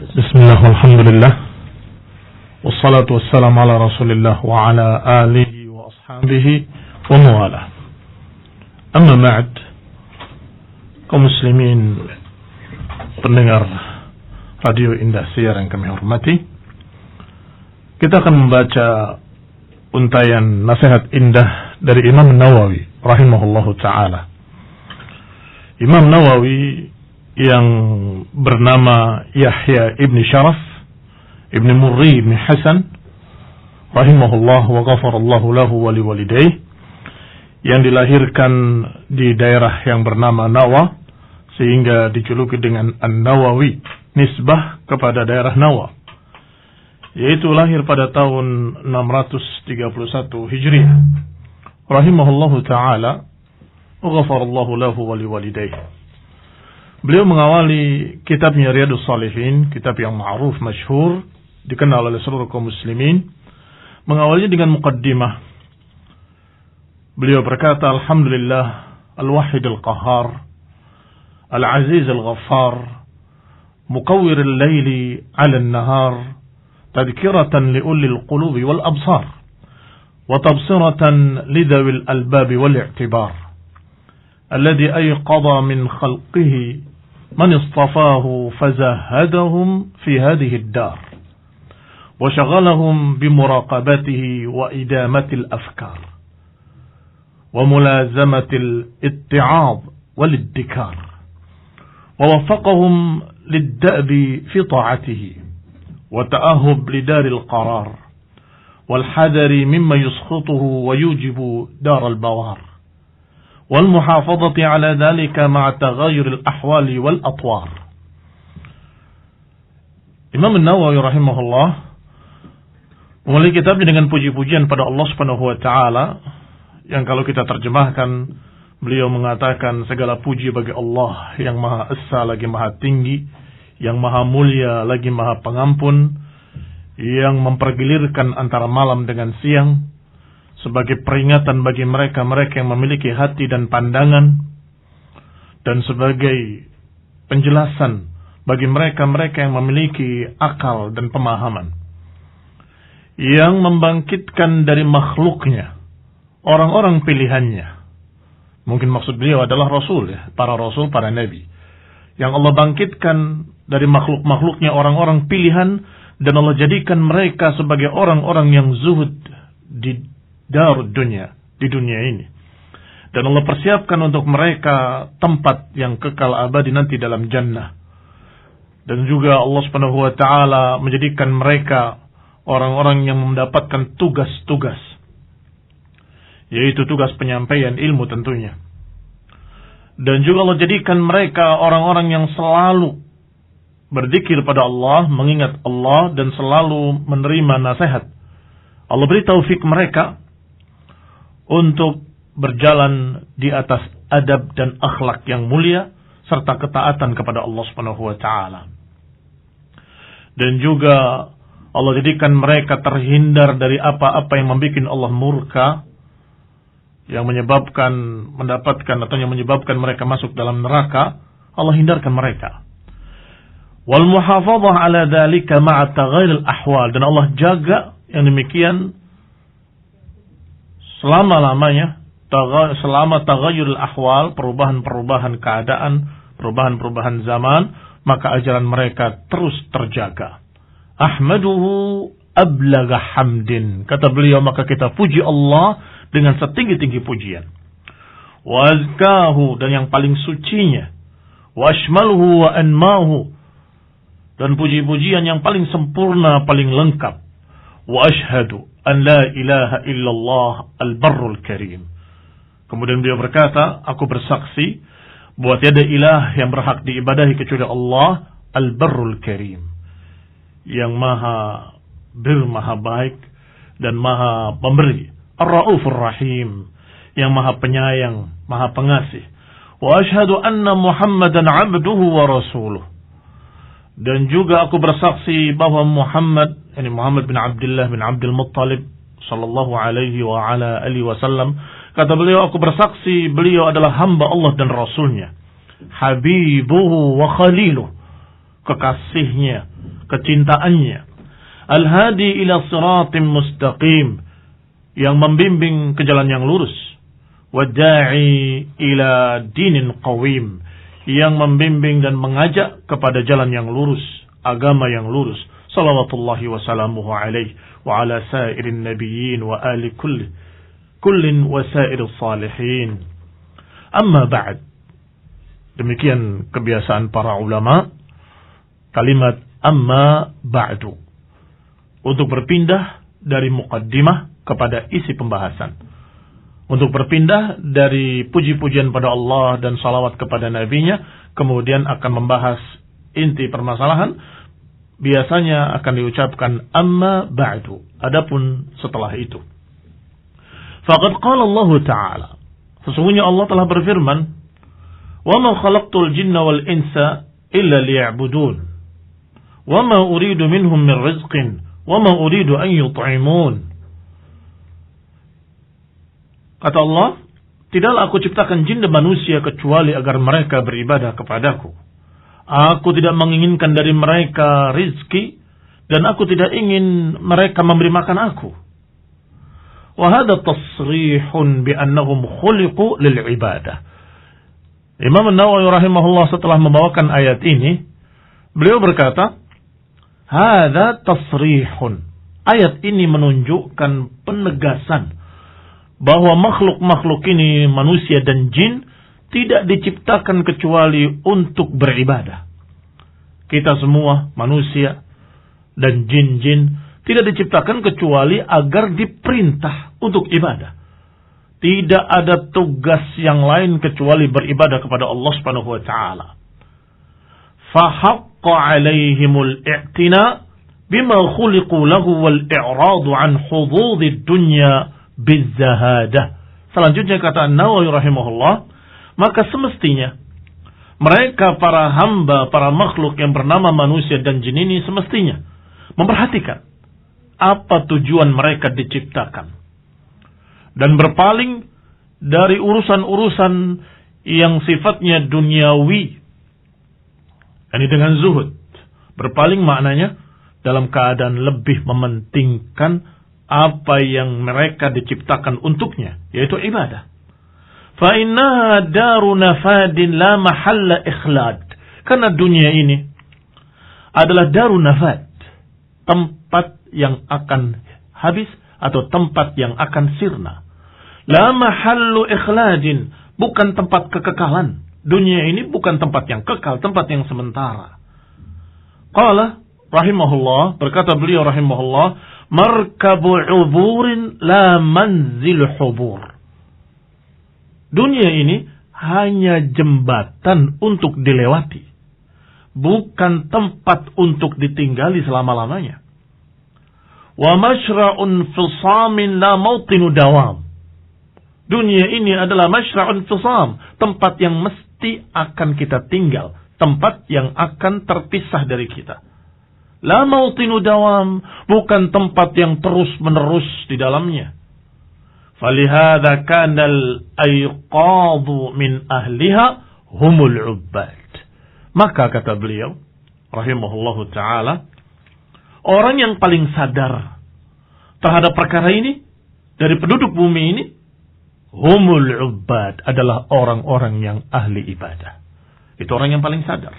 Bismillah, alhamdulillah, wassalatu wassalamu ala rasulillah wa ala alihi wa ashabihi wa mu'ala. Amma ba'd, kaum muslimin pendengar Radio Indah Siar yang kami hormati, kita akan membaca untayan nasihat indah dari Imam Nawawi rahimahullahu ta'ala. Imam Nawawi yang bernama Yahya ibn Sharaf ibn Murri ibn Hasan rahimahullah wa ghafarallahu lahu wa liwalidayh, yang dilahirkan di daerah yang bernama Nawa sehingga dijuluki dengan An-Nawawi, nisbah kepada daerah Nawa, yaitu lahir pada tahun 631 Hijriah rahimahullahu ta'ala wa ghafarallahu lahu wa liwalidayh. Beliau mengawali kitabnya Riyadhus Shalihin, kitab yang ma'ruf, masyhur, dikenal oleh seluruh kaum muslimin. Mengawalinya dengan muqaddimah. Beliau berkata, Alhamdulillah, Al-Wahid Al-Qahhar, Al-Aziz Al-Ghaffar, Muqawwir Al-Layli 'ala An-Nahar, Tadhkiratan li'ulli Al-Qulubi wal-Absar, wa tabsiratan lidhawi al-albab wal-i'tibar, alladhi ayqadha min khalqihi من اصطفاه فزهدهم في هذه الدار وشغلهم بمراقبته وإدامة الأفكار وملازمة الاتعاظ والادكار ووفقهم للدأب في طاعته وتأهب لدار القرار والحذر مما يسخطه ويوجب دار البوار والمحافظة على ذلك مع تغير الأحوال والأطوار. Imam Nawawi rahimahullah memulai kitabnya dengan puji-pujian pada Allah Subhanahu wa taala, yang kalau kita terjemahkan, beliau mengatakan segala puji bagi Allah yang Maha Esa lagi Maha Tinggi, yang Maha Mulia lagi Maha Pengampun, yang mempergilirkan antara malam dengan siang sebagai peringatan bagi mereka-mereka yang memiliki hati dan pandangan, dan sebagai penjelasan bagi mereka-mereka yang memiliki akal dan pemahaman, yang membangkitkan dari makhluknya orang-orang pilihannya. Mungkin maksud beliau adalah Rasul, ya, para Rasul, para Nabi, yang Allah bangkitkan dari makhluk-makhluknya orang-orang pilihan, dan Allah jadikan mereka sebagai orang-orang yang zuhud di darud dunia, di dunia ini, dan Allah persiapkan untuk mereka tempat yang kekal abadi nanti dalam jannah. Dan juga Allah Subhanahu wa taala menjadikan mereka orang-orang yang mendapatkan tugas-tugas, yaitu tugas penyampaian ilmu tentunya. Dan juga Allah jadikan mereka orang-orang yang selalu berzikir pada Allah, mengingat Allah, dan selalu menerima nasihat. Allah beri taufik mereka untuk berjalan di atas adab dan akhlak yang mulia serta ketaatan kepada Allah Subhanahu wa taala. Dan juga Allah jadikan mereka terhindar dari apa-apa yang membuat Allah murka, yang menyebabkan yang menyebabkan mereka masuk dalam neraka. Allah hindarkan mereka. Wal muhafadzah ala dzalika ma'a taghayyur al-ahwal, dan Allah jaga yang demikian selama-lamanya, selama taghayyurul ahwal, perubahan-perubahan keadaan, perubahan-perubahan zaman, maka ajaran mereka terus terjaga. Ahmaduhu ablagha hamdin, kata beliau, maka kita puji Allah dengan setinggi-tinggi pujian. Wa azkahu, dan yang paling sucinya. Wa ashmaluhu wa anmahu, dan puji-pujian yang paling sempurna, paling lengkap. Wa ashhadu an la ilaha illallah al-barrul karim. Kemudian beliau berkata, aku bersaksi bahwa tiada ilah yang berhak diibadahi kecuali Allah, al-barrul karim, yang maha bir, maha baik, dan maha pemberi, ar-raufur rahim, yang maha penyayang, maha pengasih. Wa ashhadu anna Muhammadan abduhu wa rasuluh, dan juga aku bersaksi bahwa Muhammad bin Abdullah bin Abdul Muttalib sallallahu alaihi wa ala alihi wasallam, kata beliau, aku bersaksi beliau adalah hamba Allah dan Rasulnya, habibuhu wa khaliluh, kekasihnya kecintaannya. Al-hadi ila siratim mustaqim, yang membimbing ke jalan yang lurus. Wad-da'i ila dinin qawim, yang membimbing dan mengajak kepada jalan yang lurus, agama yang lurus. Salawatullahi wa salamuhu alaihi wa ala sairin nabiyyin wa ali kullin wa sairil salihin. Amma ba'd. Demikian kebiasaan para ulama, kalimat amma ba'du, untuk berpindah dari muqaddimah kepada isi pembahasan. Untuk berpindah dari puji-pujian pada Allah dan salawat kepada nabinya, kemudian akan membahas inti permasalahan. Biasanya akan diucapkan amma ba'du, adapun setelah itu. Faqad qala Allah Ta'ala, sesungguhnya Allah telah berfirman, wa ma khalaqtul jinna wal insa illa liya'budun wa ma uridu minhum min rizqin wa ma uridu an yut'imun. Kata Allah, tidaklah aku ciptakan jin dan manusia kecuali agar mereka beribadah kepadaku. Aku tidak menginginkan dari mereka rizki, dan aku tidak ingin mereka memberi makan aku. Wa hadha tasrihun bi annahum khuliqu lil ibadah. Imam An-Nawawi rahimahullah setelah membawakan ayat ini, beliau berkata, hadha tasrihun. Ayat ini menunjukkan penegasan bahwa makhluk-makhluk ini, manusia dan jin, tidak diciptakan kecuali untuk beribadah. Kita semua, manusia dan jin-jin, tidak diciptakan kecuali agar diperintah untuk ibadah. Tidak ada tugas yang lain kecuali beribadah kepada Allah Subhanahu wa taala. Fahaqqa 'alaihimul i'tina bima khuliqu lahu wal i'radu 'an hududid dunya bizahadah. Selanjutnya kata An-Nawawi rahimahullah, maka semestinya mereka para hamba, para makhluk yang bernama manusia dan jin ini semestinya memperhatikan apa tujuan mereka diciptakan dan berpaling dari urusan-urusan yang sifatnya duniawi. Ini dengan zuhud. Berpaling maknanya dalam keadaan lebih mementingkan apa yang mereka diciptakan untuknya, yaitu ibadah. فَإِنَّهَا دَارُ نَفَادٍ لَا مَحَلَّ إِخْلَادٍ. Karena dunia ini adalah daru nafad, tempat yang akan habis atau tempat yang akan sirna. La mahallu ikhladin, bukan tempat kekekalan. Dunia ini bukan tempat yang kekal, tempat yang sementara. Qala rahimahullah, berkata beliau rahimahullah, markabu uburin la manzil hubur. Dunia ini hanya jembatan untuk dilewati, bukan tempat untuk ditinggali selama-lamanya. Wa mashra'un fisamin la mautinu dawam. Dunia ini adalah mashra'un fisam, tempat yang mesti akan kita tinggal, tempat yang akan terpisah dari kita. La mautinu dawam, bukan tempat yang terus-menerus di dalamnya. Falihada kanal ayqadu min ahliha humul ubbad. Maka kata beliau rahimahullahu ta'ala, orang yang paling sadar terhadap perkara ini dari penduduk bumi ini, humul ubbad, adalah orang-orang yang ahli ibadah. Itu orang yang paling sadar.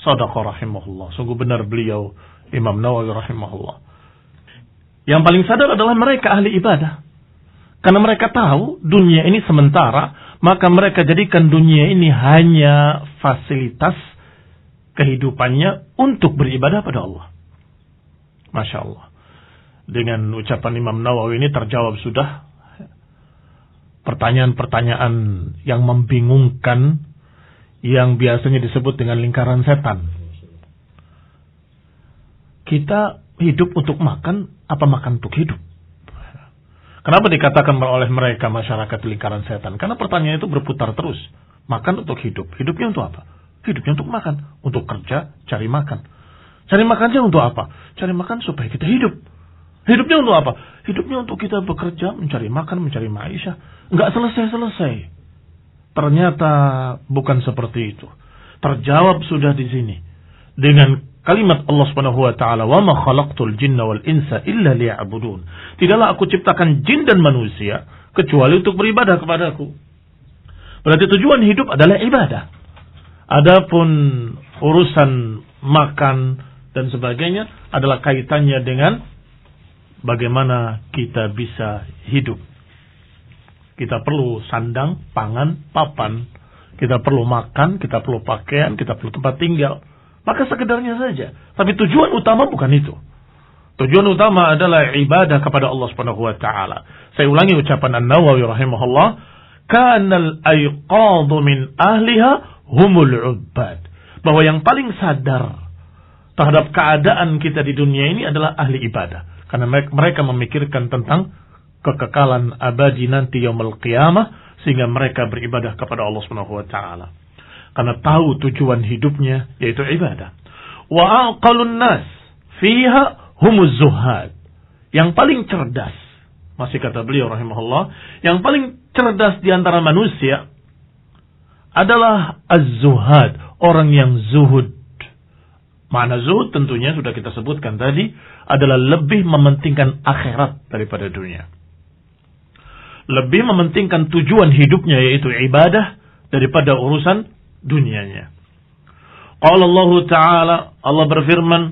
Shadaqa rahimahullah. Sungguh benar beliau Imam Nawawi rahimahullah. Yang paling sadar adalah mereka ahli ibadah. Karena mereka tahu dunia ini sementara, maka mereka jadikan dunia ini hanya fasilitas kehidupannya untuk beribadah pada Allah. Masya Allah. Dengan ucapan Imam Nawawi ini terjawab sudah pertanyaan-pertanyaan yang membingungkan, yang biasanya disebut dengan lingkaran setan. Kita hidup untuk makan, apa makan untuk hidup? Kenapa dikatakan oleh mereka masyarakat lingkaran setan? Karena pertanyaan itu berputar terus. Makan untuk hidup. Hidupnya untuk apa? Hidupnya untuk makan. Untuk kerja, cari makan. Cari makannya untuk apa? Cari makan supaya kita hidup. Hidupnya untuk apa? Hidupnya untuk kita bekerja, mencari makan, mencari maisha. Enggak selesai-selesai. Ternyata bukan seperti itu. Terjawab sudah di sini. Dengan kalimat Allah Subhanahu wa taala, "Wa ma khalaqtul jinna wal insa illa liya'budun." Tidaklah aku ciptakan jin dan manusia kecuali untuk beribadah kepadaku. Berarti tujuan hidup adalah ibadah. Adapun urusan makan dan sebagainya adalah kaitannya dengan bagaimana kita bisa hidup. Kita perlu sandang, pangan, papan. Kita perlu makan, kita perlu pakaian, kita perlu tempat tinggal. Maka sekedarnya saja. Tapi tujuan utama bukan itu. Tujuan utama adalah ibadah kepada Allah Subhanahu wa taala. Saya ulangi ucapan An-Nawawi rahimahullah, "Kanal ayqadhu min ahliha humul 'ubbad." Bahwa yang paling sadar terhadap keadaan kita di dunia ini adalah ahli ibadah. Karena mereka memikirkan tentang kekekalan abadi nanti yaumul qiyamah, sehingga mereka beribadah kepada Allah Subhanahu wa taala. Karena tahu tujuan hidupnya yaitu ibadah. Wa aqalun nas fiha humuz zuhad. Yang paling cerdas, masih kata beliau rahimahullah, yang paling cerdas di antara manusia adalah az-zuhad, orang yang zuhud. Makna zuhud tentunya sudah kita sebutkan tadi, adalah lebih mementingkan akhirat daripada dunia. Lebih mementingkan tujuan hidupnya yaitu ibadah daripada urusan dunianya. Qala Allah Ta'ala, Allah berfirman,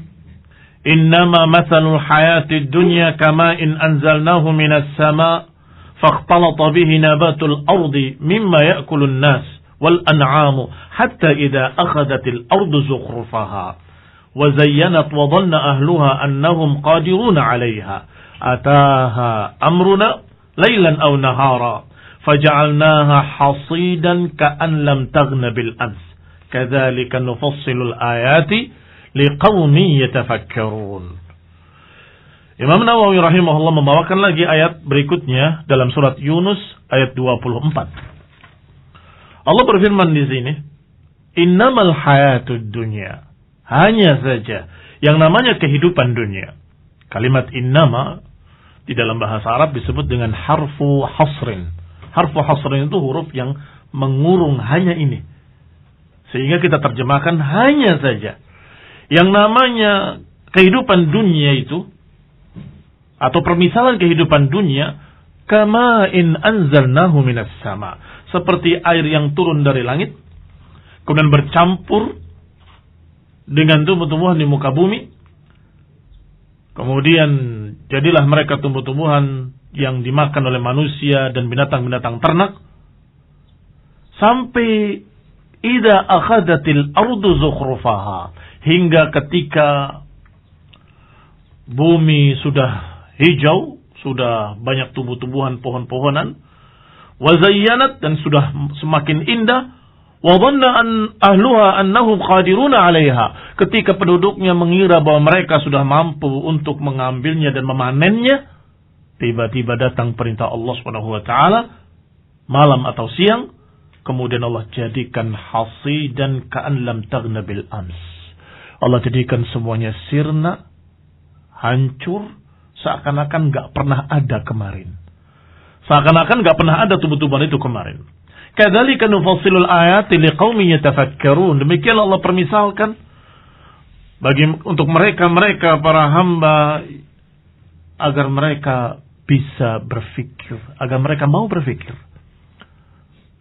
"Innama mathalul hayatid dunya kama'in anzalnahu minas sama' fakhtalata bihi nabatul ardi mimma ya'kulun nas wal an'amu hatta idza akhadhatil ardu zukhrufaha wa zayyanat wa dhanna ahluha annahum qadiruna 'alayha ataha amruna laylan aw nahara faja'alnaha hasidan ka'an lam taghna bil ams kadzalika nufassilul ayati liqaumin yatafakkarun." Imam Nawawi rahimahullah membawakan lagi ayat berikutnya dalam surat Yunus ayat 24. Allah berfirman di sini, "Innamal hayatud dunya." Hanya saja yang namanya kehidupan dunia. Kalimat innama di dalam bahasa Arab disebut dengan harfu hasrin. Harfu hasrin itu huruf yang mengurung hanya ini. Sehingga kita terjemahkan hanya saja. Yang namanya kehidupan dunia itu, atau permisalan kehidupan dunia, kama in anzalnahu minas sama. Seperti air yang turun dari langit, kemudian bercampur dengan tumbuh-tumbuhan di muka bumi. Kemudian jadilah mereka tumbuh-tumbuhan yang dimakan oleh manusia dan binatang-binatang ternak. Sampai idza akhadatil ardu zukhrufaha, hingga ketika bumi sudah hijau, sudah banyak tumbuh-tumbuhan, pohon-pohonan, wa zayyanat, dan sudah semakin indah, wa dhanna ahluha annahum qadiruna 'alaiha, ketika penduduknya mengira bahwa mereka sudah mampu untuk mengambilnya dan memanennya, tiba-tiba datang perintah Allah Subhanahu wa taala malam atau siang, kemudian Allah jadikan hasidan ka'an lam taghna bil ams. Allah jadikan semuanya sirna, hancur, seakan-akan enggak pernah ada kemarin. Seakan-akan enggak pernah ada tumbuh-tumbuhan itu kemarin. Kadzalika nufassilul ayati liqaumin yatafakkarun. Demikian Allah permisalkan untuk mereka para hamba agar mereka bisa berfikir, agar mereka mau berfikir.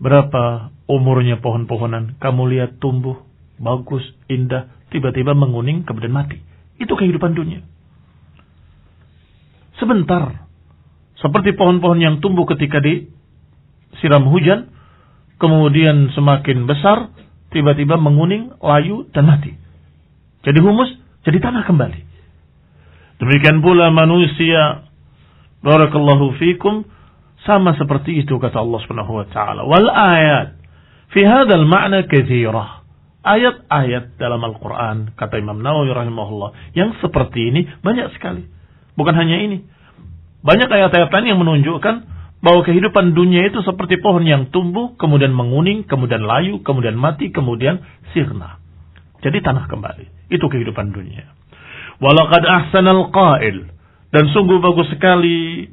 Berapa umurnya pohon-pohonan? Kamu lihat tumbuh bagus, indah, tiba-tiba menguning kemudian mati. Itu kehidupan dunia. Sebentar. Seperti pohon-pohon yang tumbuh ketika disiram hujan, kemudian semakin besar, tiba-tiba menguning, layu, dan mati. Jadi humus, jadi tanah kembali. Demikian pula manusia, barakallahu fikum, sama seperti itu kata Allah Subhanahu wa taala. Wal ayat fi hadzal ma'na katsirah. Ayat-ayat dalam Al-Qur'an, kata Imam Nawawi rahimahullah, yang seperti ini banyak sekali. Bukan hanya ini. Banyak ayat-ayat lain yang menunjukkan bahwa kehidupan dunia itu seperti pohon yang tumbuh, kemudian menguning, kemudian layu, kemudian mati, kemudian sirna. Jadi tanah kembali. Itu kehidupan dunia. Walaqad ahsanal qail. Dan sungguh bagus sekali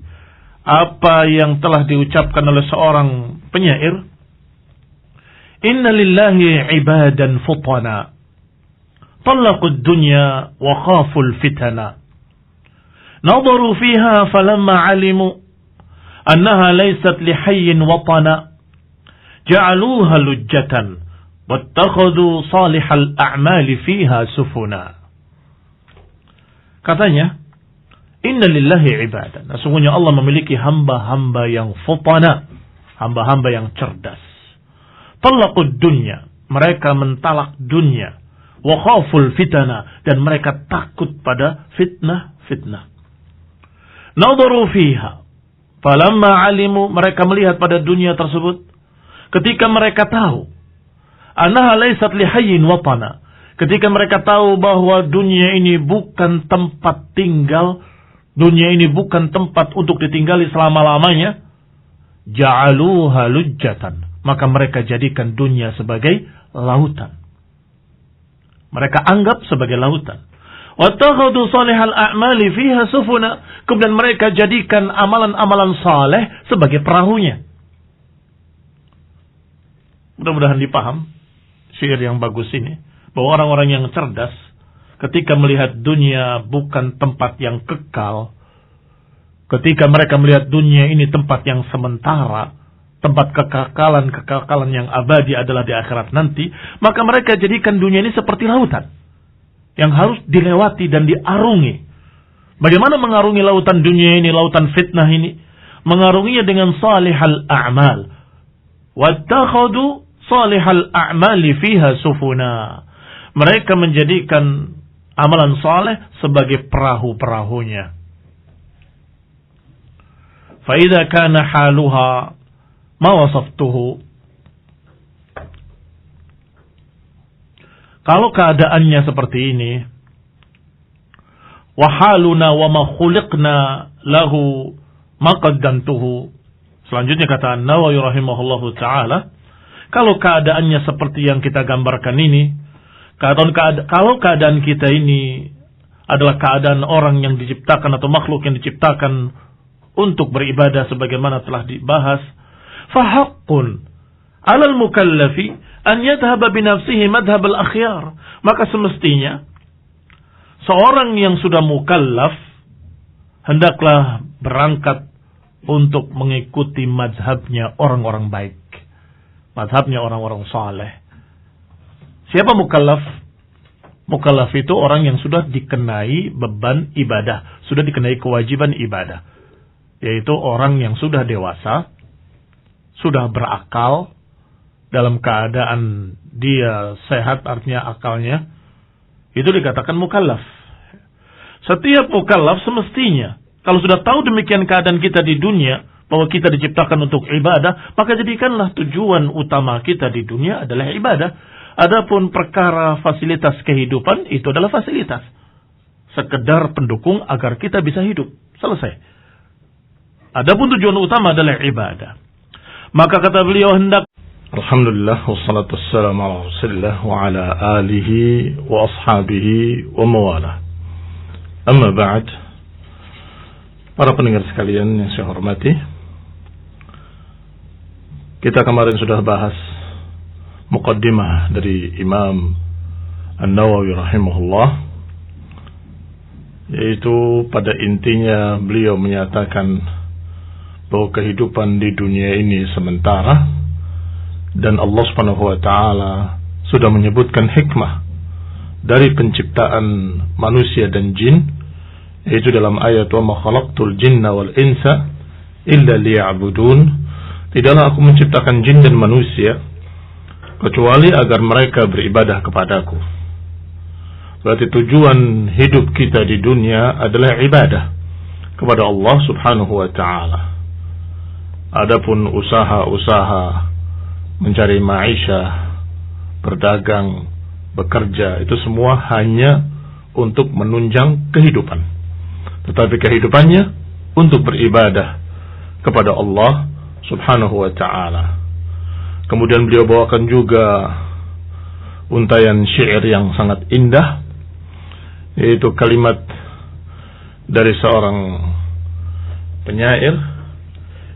apa yang telah diucapkan oleh seorang penyair. Inna lillahi ibadan futana Talaqud dunya wa khaful fitana. Nadaru fiha falamma alimu annaha laysat lihayyin watana. Ja'aluha lujjatan wattakhadhu salihal a'mali fiha sufuna. Katanya, inna lillahi ibadan. Sesungguhnya Allah memiliki hamba-hamba yang futana, hamba-hamba yang cerdas. Talaqud dunya, mereka mentalak dunia. Wa khaful fitana, dan mereka takut pada fitnah-fitnah. Nadaru fiha, falamma alimu, mereka melihat pada dunia tersebut, ketika mereka tahu, annaha laysat lihayyin watana, ketika mereka tahu bahwa dunia ini bukan tempat tinggal, dunia ini bukan tempat untuk ditinggali selama-lamanya, ja'aluha lujjatan, maka mereka jadikan dunia sebagai lautan. Mereka anggap sebagai lautan. Wattakhadhu salihal a'mali fiha sufuna, kemudian mereka jadikan amalan-amalan saleh sebagai perahunya. Mudah-mudahan dipaham syair yang bagus ini, bahwa orang-orang yang cerdas ketika melihat dunia bukan tempat yang kekal, ketika mereka melihat dunia ini tempat yang sementara, tempat kekekalan yang abadi adalah di akhirat nanti, maka mereka jadikan dunia ini seperti lautan yang harus dilewati dan diarungi. Bagaimana mengarungi lautan dunia ini, lautan fitnah ini? Mengarunginya dengan salihal a'mal. Wattakhadhu salihal a'mali fiha sufuna. Mereka menjadikan amalan saleh sebagai perahu-perahunya. Fa idza kana haluha ma wasaftuhu. Kalau keadaannya seperti ini, wa haluna wa ma khuliqna lahu ma qaddamtuhu. Selanjutnya kata An-Nawawi rahimahullahu taala, kalau keadaannya seperti yang kita gambarkan ini, kalau keadaan kita ini adalah keadaan orang yang diciptakan atau makhluk yang diciptakan untuk beribadah sebagaimana telah dibahas, fahaqqun 'alal mukallafi an yadhhaba bi nafsihi madhhab al-akhyar. Maka semestinya seorang yang sudah mukallaf hendaklah berangkat untuk mengikuti mazhabnya orang-orang baik, mazhabnya orang-orang saleh. Siapa mukallaf? Mukallaf itu orang yang sudah dikenai beban ibadah, sudah dikenai kewajiban ibadah, yaitu orang yang sudah dewasa, sudah berakal, dalam keadaan dia sehat, artinya akalnya, itu dikatakan mukallaf. Setiap mukallaf semestinya, kalau sudah tahu demikian keadaan kita di dunia, bahwa kita diciptakan untuk ibadah, maka jadikanlah tujuan utama kita di dunia adalah ibadah. Adapun perkara fasilitas kehidupan, itu adalah fasilitas, sekedar pendukung agar kita bisa hidup. Selesai. Adapun tujuan utama adalah ibadah. Maka kata beliau, hendak alhamdulillah wassalatu wassalamu ala rasulillah wa ala alihi wa ashabihi wa mawalah. Amma ba'd. Para pendengar sekalian yang saya hormati, kita kemarin sudah bahas muqaddimah dari Imam An-Nawawi rahimahullah, yaitu pada intinya beliau menyatakan bahwa kehidupan di dunia ini sementara, dan Allah Subhanahu wa taala sudah menyebutkan hikmah dari penciptaan manusia dan jin, yaitu dalam ayat wa ma khalaqtul jinna wal insa illa liya'budun. Tidaklah aku menciptakan jin dan manusia kecuali agar mereka beribadah kepadaku. Berarti tujuan hidup kita di dunia adalah ibadah kepada Allah Subhanahu wa taala. Adapun usaha-usaha mencari maisha, berdagang, bekerja, itu semua hanya untuk menunjang kehidupan. Tetapi kehidupannya untuk beribadah kepada Allah Subhanahu wa ta'ala. Kemudian beliau bawakan juga untayan syair yang sangat indah, yaitu kalimat dari seorang penyair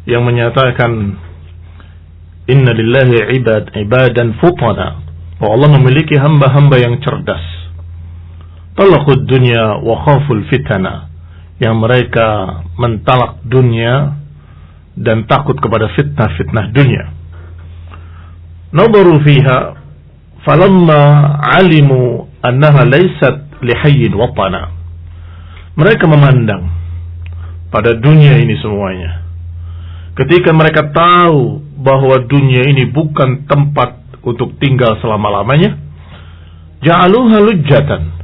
yang menyatakan, inna lillahi ibadan futana, bahwa Allah memiliki hamba-hamba yang cerdas. talaqud dunya wa khaful fitana, yang mereka mentalak dunia dan takut kepada fitnah-fitnah dunia. Nadaru fiha falamma alimu annaha laysat lihayyin watana. Mereka memandang pada dunia ini semuanya. Ketika mereka tahu bahwa dunia ini bukan tempat untuk tinggal selama-lamanya, ja'aluha lujjatan.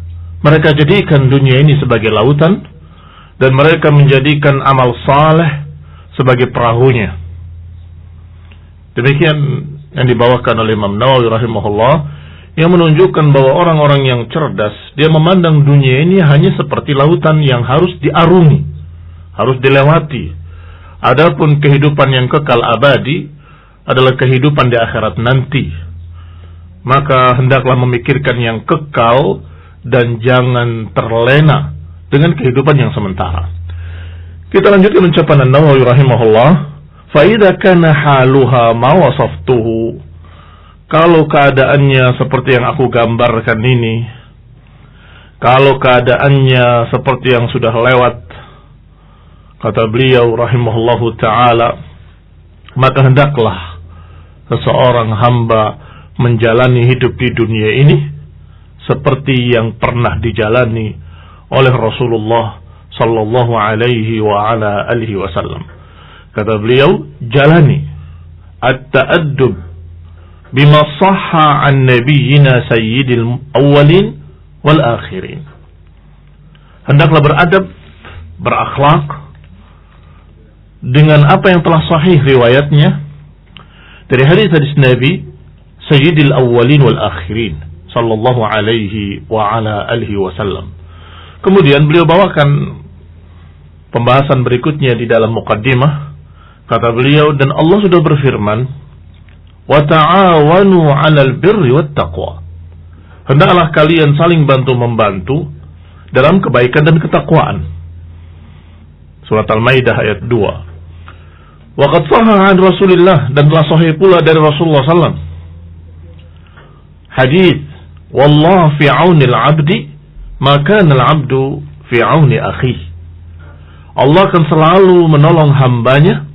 Mereka jadikan dunia ini sebagai lautan, dan mereka menjadikan amal saleh sebagai perahunya. Demikian yang dibawakan oleh Imam Nawawi rahimahullah, yang menunjukkan bahwa orang-orang yang cerdas, dia memandang dunia ini hanya seperti lautan yang harus diarungi, harus dilewati. Adapun kehidupan yang kekal abadi adalah kehidupan di akhirat nanti. Maka hendaklah memikirkan yang kekal dan jangan terlena dengan kehidupan yang sementara. Kita lanjutkan ucapan An-Nawawi rahimahullah, fa idza kana haluha ma wasaftuhu, kalau keadaannya seperti yang aku gambarkan ini, kalau keadaannya seperti yang sudah lewat, kata beliau rahimahullahu ta'ala, maka hendaklah seseorang hamba menjalani hidup di dunia ini seperti yang pernah dijalani oleh Rasulullah sallallahu alaihi wa ala alihi wasallam. Kata beliau, jalani at-ta'addub bima sahha an nabiyyina sayyidil awwalin wal akhirin. Hendaklah beradab, berakhlak dengan apa yang telah sahih riwayatnya dari hadis-hadis Nabi sayyidil awwalin wal akhirin sallallahu alaihi wa ala alihi wasallam. Kemudian beliau bawakan pembahasan berikutnya di dalam muqaddimah. Kata beliau, dan Allah sudah berfirman, wa ta'awanu 'alal birri wat taqwa. Hendaklah kalian saling bantu-membantu dalam kebaikan dan ketakwaan. Surat Al-Maidah ayat 2. Wa qad sahha 'an Rasulillah, dan telah sahih pula dari Rasulullah sallallahu alaihi wasallam hadis, wallahu fi 'aunil 'abdi ma kana al-'abdu fi 'auni akhihi. Allah akan selalu menolong hambanya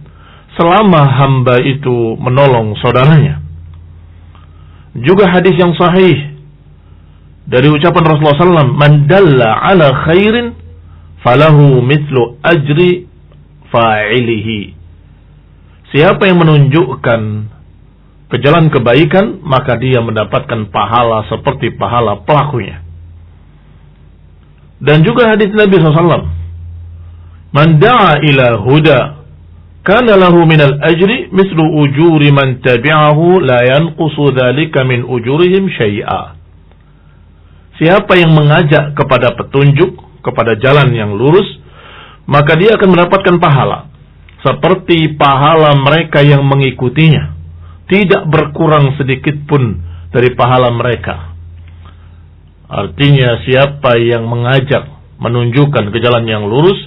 selama hamba itu menolong saudaranya. Juga hadis yang sahih dari ucapan Rasulullah SAW, man dalla ala khairin falahu mithlu ajri fa'ilihi. Siapa yang menunjukkan ke jalan kebaikan, maka dia mendapatkan pahala seperti pahala pelakunya. Dan juga hadis Nabi SAW, man da'a ila huda kana lahu minal ajri mislu ujuri man tabi'ahu la yanqusu dzalika min ujurihim syai'a. Siapa yang mengajak kepada petunjuk, kepada jalan yang lurus, maka dia akan mendapatkan pahala seperti pahala mereka yang mengikutinya, tidak berkurang sedikit pun dari pahala mereka. Artinya siapa yang mengajak, menunjukkan ke jalan yang lurus,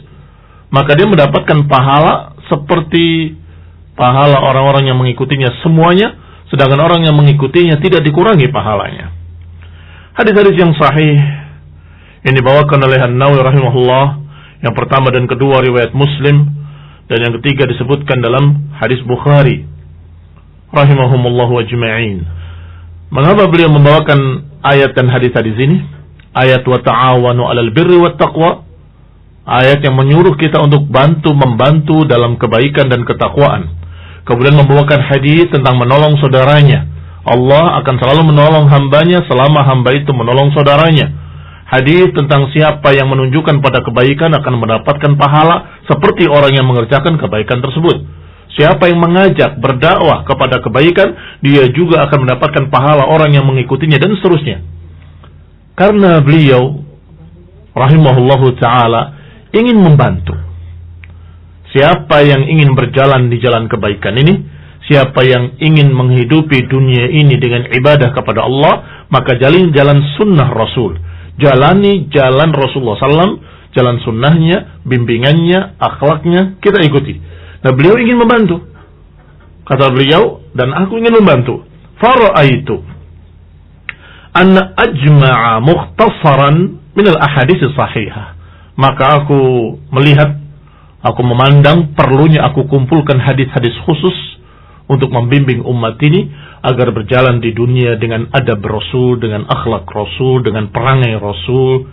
maka dia mendapatkan pahala seperti pahala orang-orang yang mengikutinya semuanya, sedangkan orang yang mengikutinya tidak dikurangi pahalanya. Hadis-hadis yang sahih yang dibawakan oleh An-Nawawi rahimahullah, yang pertama dan kedua riwayat Muslim, dan yang ketiga disebutkan dalam hadis Bukhari rahimahumullahu ajma'in. Mengapa beliau membawakan ayat dan hadis-hadis ini? Ayat wa ta'awanu 'alal birri wat taqwa, ayat yang menyuruh kita untuk membantu dalam kebaikan dan ketakwaan. Kemudian membawakan hadis tentang menolong saudaranya. Allah akan selalu menolong hambanya selama hamba itu menolong saudaranya. Hadis tentang siapa yang menunjukkan pada kebaikan akan mendapatkan pahala seperti orang yang mengerjakan kebaikan tersebut. Siapa yang mengajak berdakwah kepada kebaikan, dia juga akan mendapatkan pahala orang yang mengikutinya, dan seterusnya. Karena beliau rahimahullahu ta'ala ingin membantu. Siapa yang ingin berjalan di jalan kebaikan ini, siapa yang ingin menghidupi dunia ini dengan ibadah kepada Allah, maka jalani jalan sunnah Rasul. Jalani jalan Rasulullah SAW, jalan sunnahnya, bimbingannya, akhlaknya, kita ikuti. Nah, beliau ingin membantu. Kata beliau, dan aku ingin membantu. Fara'aitu anna ajma'a mukhtasaran minal ahadits sahihah. Maka aku melihat, aku memandang perlunya aku kumpulkan hadis-hadis khusus untuk membimbing umat ini agar berjalan di dunia dengan adab Rasul, dengan akhlak Rasul, dengan perangai Rasul,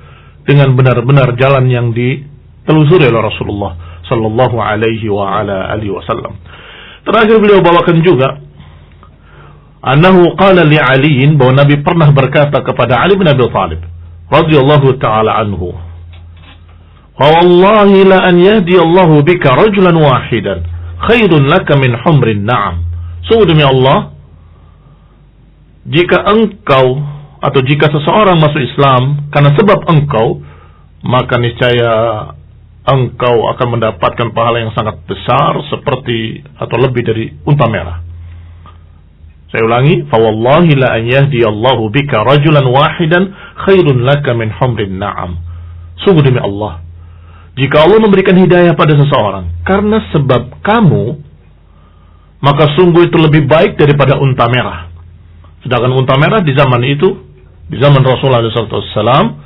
dengan benar-benar jalan yang ditelusuri oleh Rasulullah sallallahu alaihi wa ala alihi wasallam. Terakhir beliau bawakan juga annahu qala li Ali, bahwa Nabi pernah berkata kepada Ali bin Abi Thalib radhiyallahu taala anhu, "Wallahi la an yahdi Allahu bika rajulan wahidan khairun laka min humrin na'am." Sungguh demi Allah, jika engkau atau jika seseorang masuk Islam karena sebab engkau, maka niscaya engkau akan mendapatkan pahala yang sangat besar seperti atau lebih dari unta merah. Saya ulangi, fa wallahi la an yahdi Allahu bika rajulan wahidan khairun laka min humrin na'am. Sungguh demi Allah, jika Allah memberikan hidayah pada seseorang karena sebab kamu, maka sungguh itu lebih baik daripada unta merah. Sedangkan unta merah di zaman itu, di zaman Rasulullah SAW,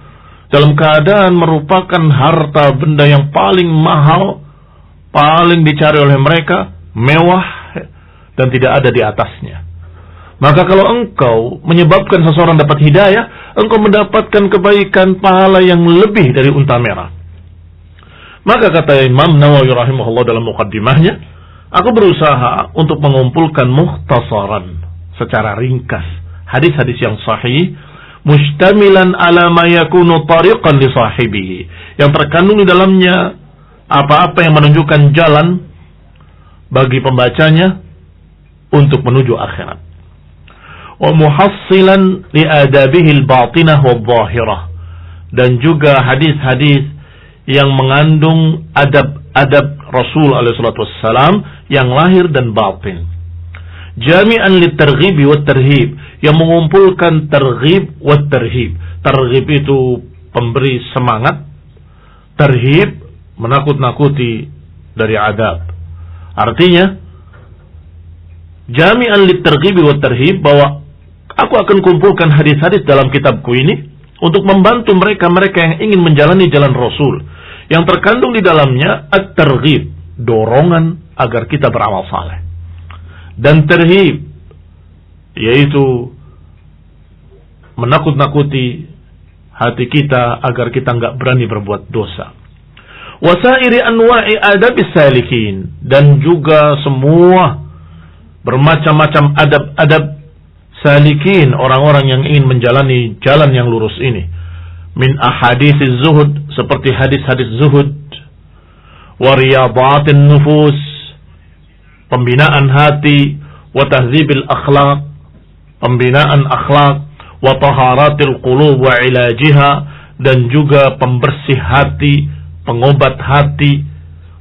dalam keadaan merupakan harta benda yang paling mahal, paling dicari oleh mereka, mewah, dan tidak ada di atasnya. Maka kalau engkau menyebabkan seseorang dapat hidayah, engkau mendapatkan kebaikan pahala yang lebih dari unta merah. Maka kata Imam Nawawi rahimahullah dalam muqaddimahnya, aku berusaha untuk mengumpulkan mukhtasaran secara ringkas hadis-hadis yang sahih, mustamilan ala ma yakunu tariqan li sahibihi, yang terkandung di dalamnya apa-apa yang menunjukkan jalan bagi pembacanya untuk menuju akhirat. Wa muhassilan li adabihi al-batinah wadh-dhahirah, dan juga hadis-hadis yang mengandung adab-adab Rasul alaihi salatu wassalam yang lahir dan batin. Jami'an litarghib wa tarhib, yang mengumpulkan targhib wa tarhib. Targhib itu pemberi semangat, tarhib menakut-nakuti dari adab. Artinya jami'an litarghib wa tarhib, bahwa aku akan kumpulkan hadis-hadis dalam kitabku ini untuk membantu mereka-mereka yang ingin menjalani jalan Rasul, yang terkandung di dalamnya at-targhib, dorongan agar kita beramal saleh, dan tarhib, yaitu menakut-nakuti hati kita agar kita enggak berani berbuat dosa. Wasairi anwa'i adabis salikin, dan juga semua bermacam-macam adab-adab salikin, orang-orang yang ingin menjalani jalan yang lurus ini. Min ahadits zuhud, seperti hadis-hadis zuhud, wa riyadatin nufus, pembinaan hati, wa tahzibil akhlaq, pembinaan akhlak, wa taharatil qulub wa ilajiha, dan juga pembersih hati, pengobat hati,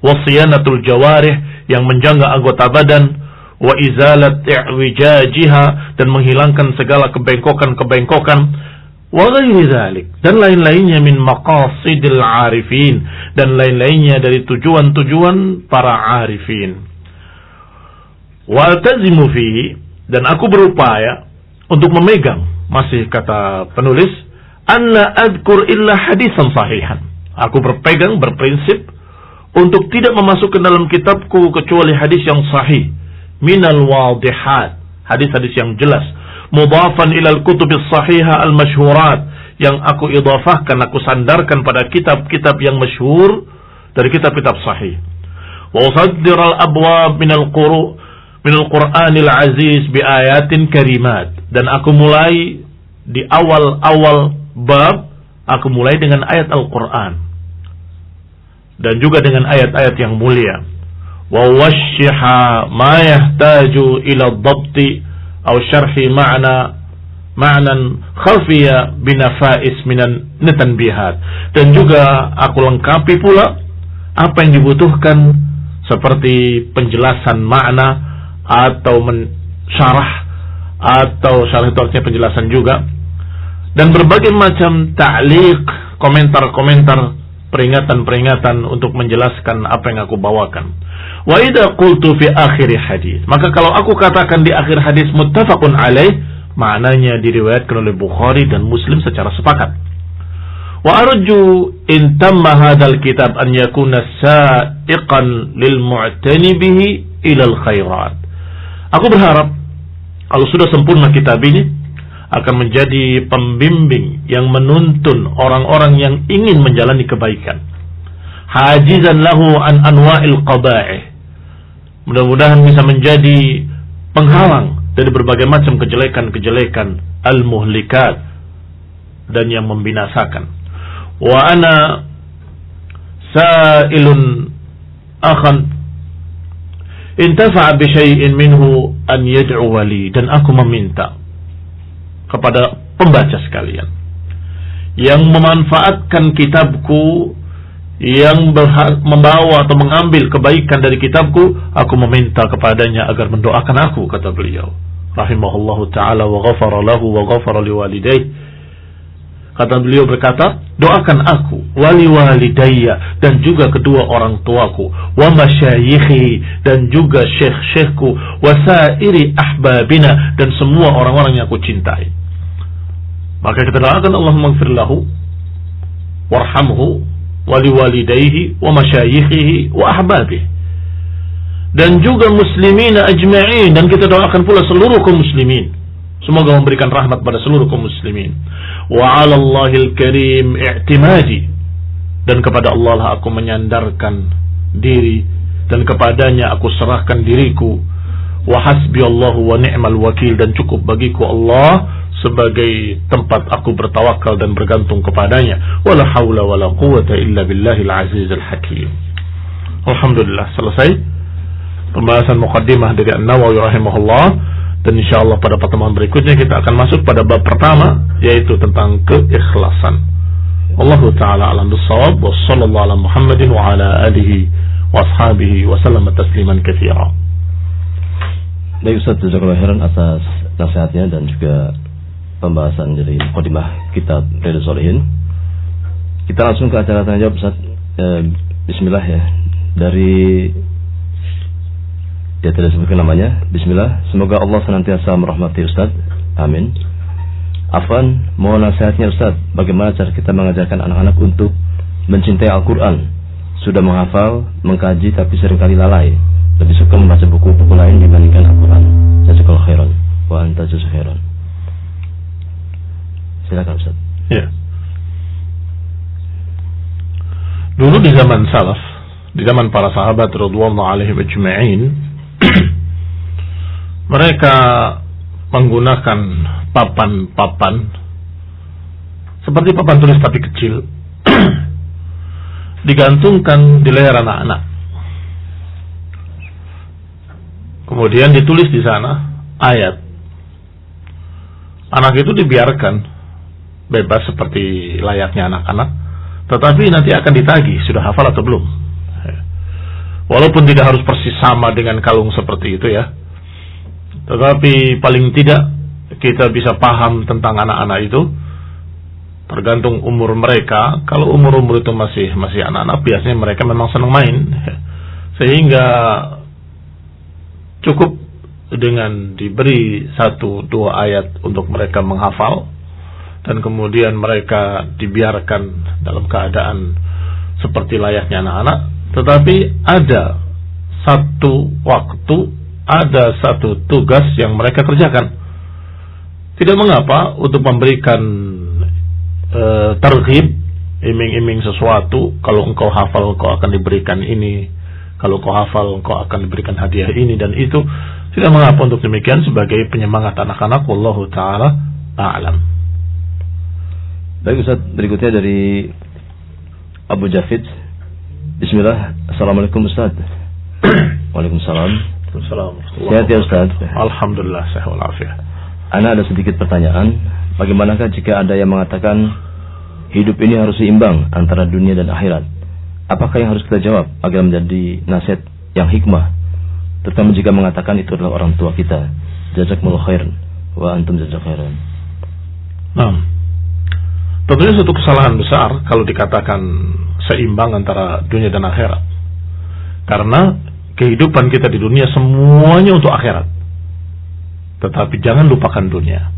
wa siyanatul jawarih, yang menjaga anggota badan, wa izalat i'wijajiha, dan menghilangkan segala kebengkokan-kebengkokan, wa ghairi dzalik, dan lain-lainnya min maqasidil arifin, dan lain-lainnya dari tujuan-tujuan para arifin. Wa altazimu fihi, dan aku berupaya untuk memegang, masih kata penulis, an la adkur illa hadisan sahihan. Aku berprinsip untuk tidak memasukkan dalam kitabku kecuali hadis yang sahih, minal wadihat, hadis-hadis yang jelas, mudhafan ilal kutubis sahihah al-masyhurat, yang aku idhafahkan, aku sandarkan pada kitab-kitab yang masyhur dari kitab-kitab sahih. Wa usaddir al-abwab minal Qur'anil aziz bi ayatin karimat, dan aku mulai di awal-awal bab, aku mulai dengan ayat Al-Qur'an dan juga dengan ayat-ayat yang mulia. Wa washiha ma yahtaju ila dhabti aw syarhi ma'nan khafiya binafais minan tanbihat, dan juga aku lengkapi pula apa yang dibutuhkan seperti penjelasan makna atau syarah, atau syarah itu artinya penjelasan juga, dan berbagai macam ta'liq, komentar-komentar, peringatan-peringatan untuk menjelaskan apa yang aku bawakan. Wa idza qultu fi akhir hadis, maka kalau aku katakan di akhir hadis muttafaqun alaih, maknanya diriwayatkan oleh Bukhari dan Muslim secara sepakat. Wa arju in tamma hadzal kitab an yakuna sa'iqan lil mu'tani bihi ila al khairat. Aku berharap kalau sudah sempurna kitab ini akan menjadi pembimbing yang menuntun orang-orang yang ingin menjalani kebaikan. Hajizan lahu an anwa'il qaba'ih. Mudah-mudahan bisa menjadi penghalang dari berbagai macam kejelekan-kejelekan al-muhlikat dan yang membinasakan. Wa ana sa'ilun akhan intafa'a bi syai'in minhu an yad'u wali, dan aku meminta kepada pembaca sekalian yang memanfaatkan kitabku, yang membawa atau mengambil kebaikan dari kitabku, aku meminta kepadanya agar mendoakan aku, kata beliau rahimahullahu ta'ala, wa ghafara lahu wa ghafara liwalidayhi. Kata beliau berkata, doakan aku, wali walidayya, dan juga kedua orang tuaku, wa masyayikhi, dan juga syekh-syekhku, wa sairi ahbabina, dan semua orang-orang yang aku cintai. Maka kita doakan Allahumma ighfir lahu warhamhu wali walidayhi wa masyayikhihi wa ahbabihi, dan juga muslimina ajma'in, dan kita doakan pula seluruh kaum muslimin, semoga memberikan rahmat pada seluruh kaum muslimin. Wa 'ala Allahil karim i'timadi, dan kepada Allah lah aku menyandarkan diri, dan kepadanya aku serahkan diriku. Wa hasbiyallahu wa ni'mal wakil, dan cukup bagiku Allah sebagai tempat aku bertawakal dan bergantung kepadanya. Wala haula wala quwwata illa billahil azizil hakim. Alhamdulillah, selesai pembahasan muqaddimah dari An-Nawawi rahimahullah. Dan insyaallah pada pertemuan berikutnya kita akan masuk pada bab pertama, yaitu tentang keikhlasan. Wallahu ta'ala a'lam bis-shawab, wa sallallahu ala Muhammadin wa ala alihi wa ashabihi wa sallama tasliman katsira. Baik Ustaz, jazakallahu khairan atas nasihatnya dan juga pembahasan dari muqaddimah kitab Riyadhus Shalihin. Kita langsung ke acara tanya jawab Ustaz. Bismillah ya. Dari dia tidak sebutkan namanya. Bismillah. Semoga Allah senantiasa merahmati Ustaz. Amin. Afwan, mohon nasihatnya Ustaz, bagaimana cara kita mengajarkan anak-anak untuk mencintai Al-Quran? Sudah menghafal, mengkaji, tapi seringkali lalai. Lebih suka membaca buku-buku lain dibandingkan Al-Quran. Jazakallahu khairan wa anta jazakallahu khairan. Silakan Ustaz. Ya. Dulu di zaman salaf, di zaman para sahabat radhiyallahu alaihim ajma'in, mereka menggunakan papan-papan seperti papan tulis tapi kecil, digantungkan di leher anak-anak. Kemudian ditulis di sana ayat. Anak itu dibiarkan bebas seperti layaknya anak-anak, tetapi nanti akan ditagih sudah hafal atau belum. Walaupun tidak harus persis sama dengan kalung seperti itu ya, tetapi paling tidak kita bisa paham tentang anak-anak itu, tergantung umur mereka. Kalau umur-umur itu masih anak-anak, biasanya mereka memang senang main, sehingga cukup dengan diberi 1-2 ayat untuk mereka menghafal, dan kemudian mereka dibiarkan dalam keadaan seperti layaknya anak-anak. Tetapi ada satu waktu, ada satu tugas yang mereka kerjakan. Tidak mengapa untuk memberikan targhib, iming-iming sesuatu. Kalau engkau hafal engkau akan diberikan ini, kalau engkau hafal engkau akan diberikan hadiah ini dan itu. Tidak mengapa untuk demikian, sebagai penyemangat anak-anak. Wallahu ta'ala a'lam. Baik Ustaz, berikutnya dari Abu Jafid. Bismillah. Assalamualaikum Ustaz. Waalaikumsalam. Sehat ya Ustaz? Alhamdulillah, sehat walafiat. Ana ada sedikit pertanyaan. Bagaimanakah jika ada yang mengatakan hidup ini harus seimbang antara dunia dan akhirat? Apakah yang harus kita jawab agar menjadi nasihat yang hikmah, terutama jika mengatakan itu adalah orang tua kita? Jazakumullahu khairan wa antum jazakumullahu khairan. Nah, tentunya suatu kesalahan besar kalau dikatakan seimbang antara dunia dan akhirat. Karena kehidupan kita di dunia semuanya untuk akhirat. Tetapi jangan lupakan dunia.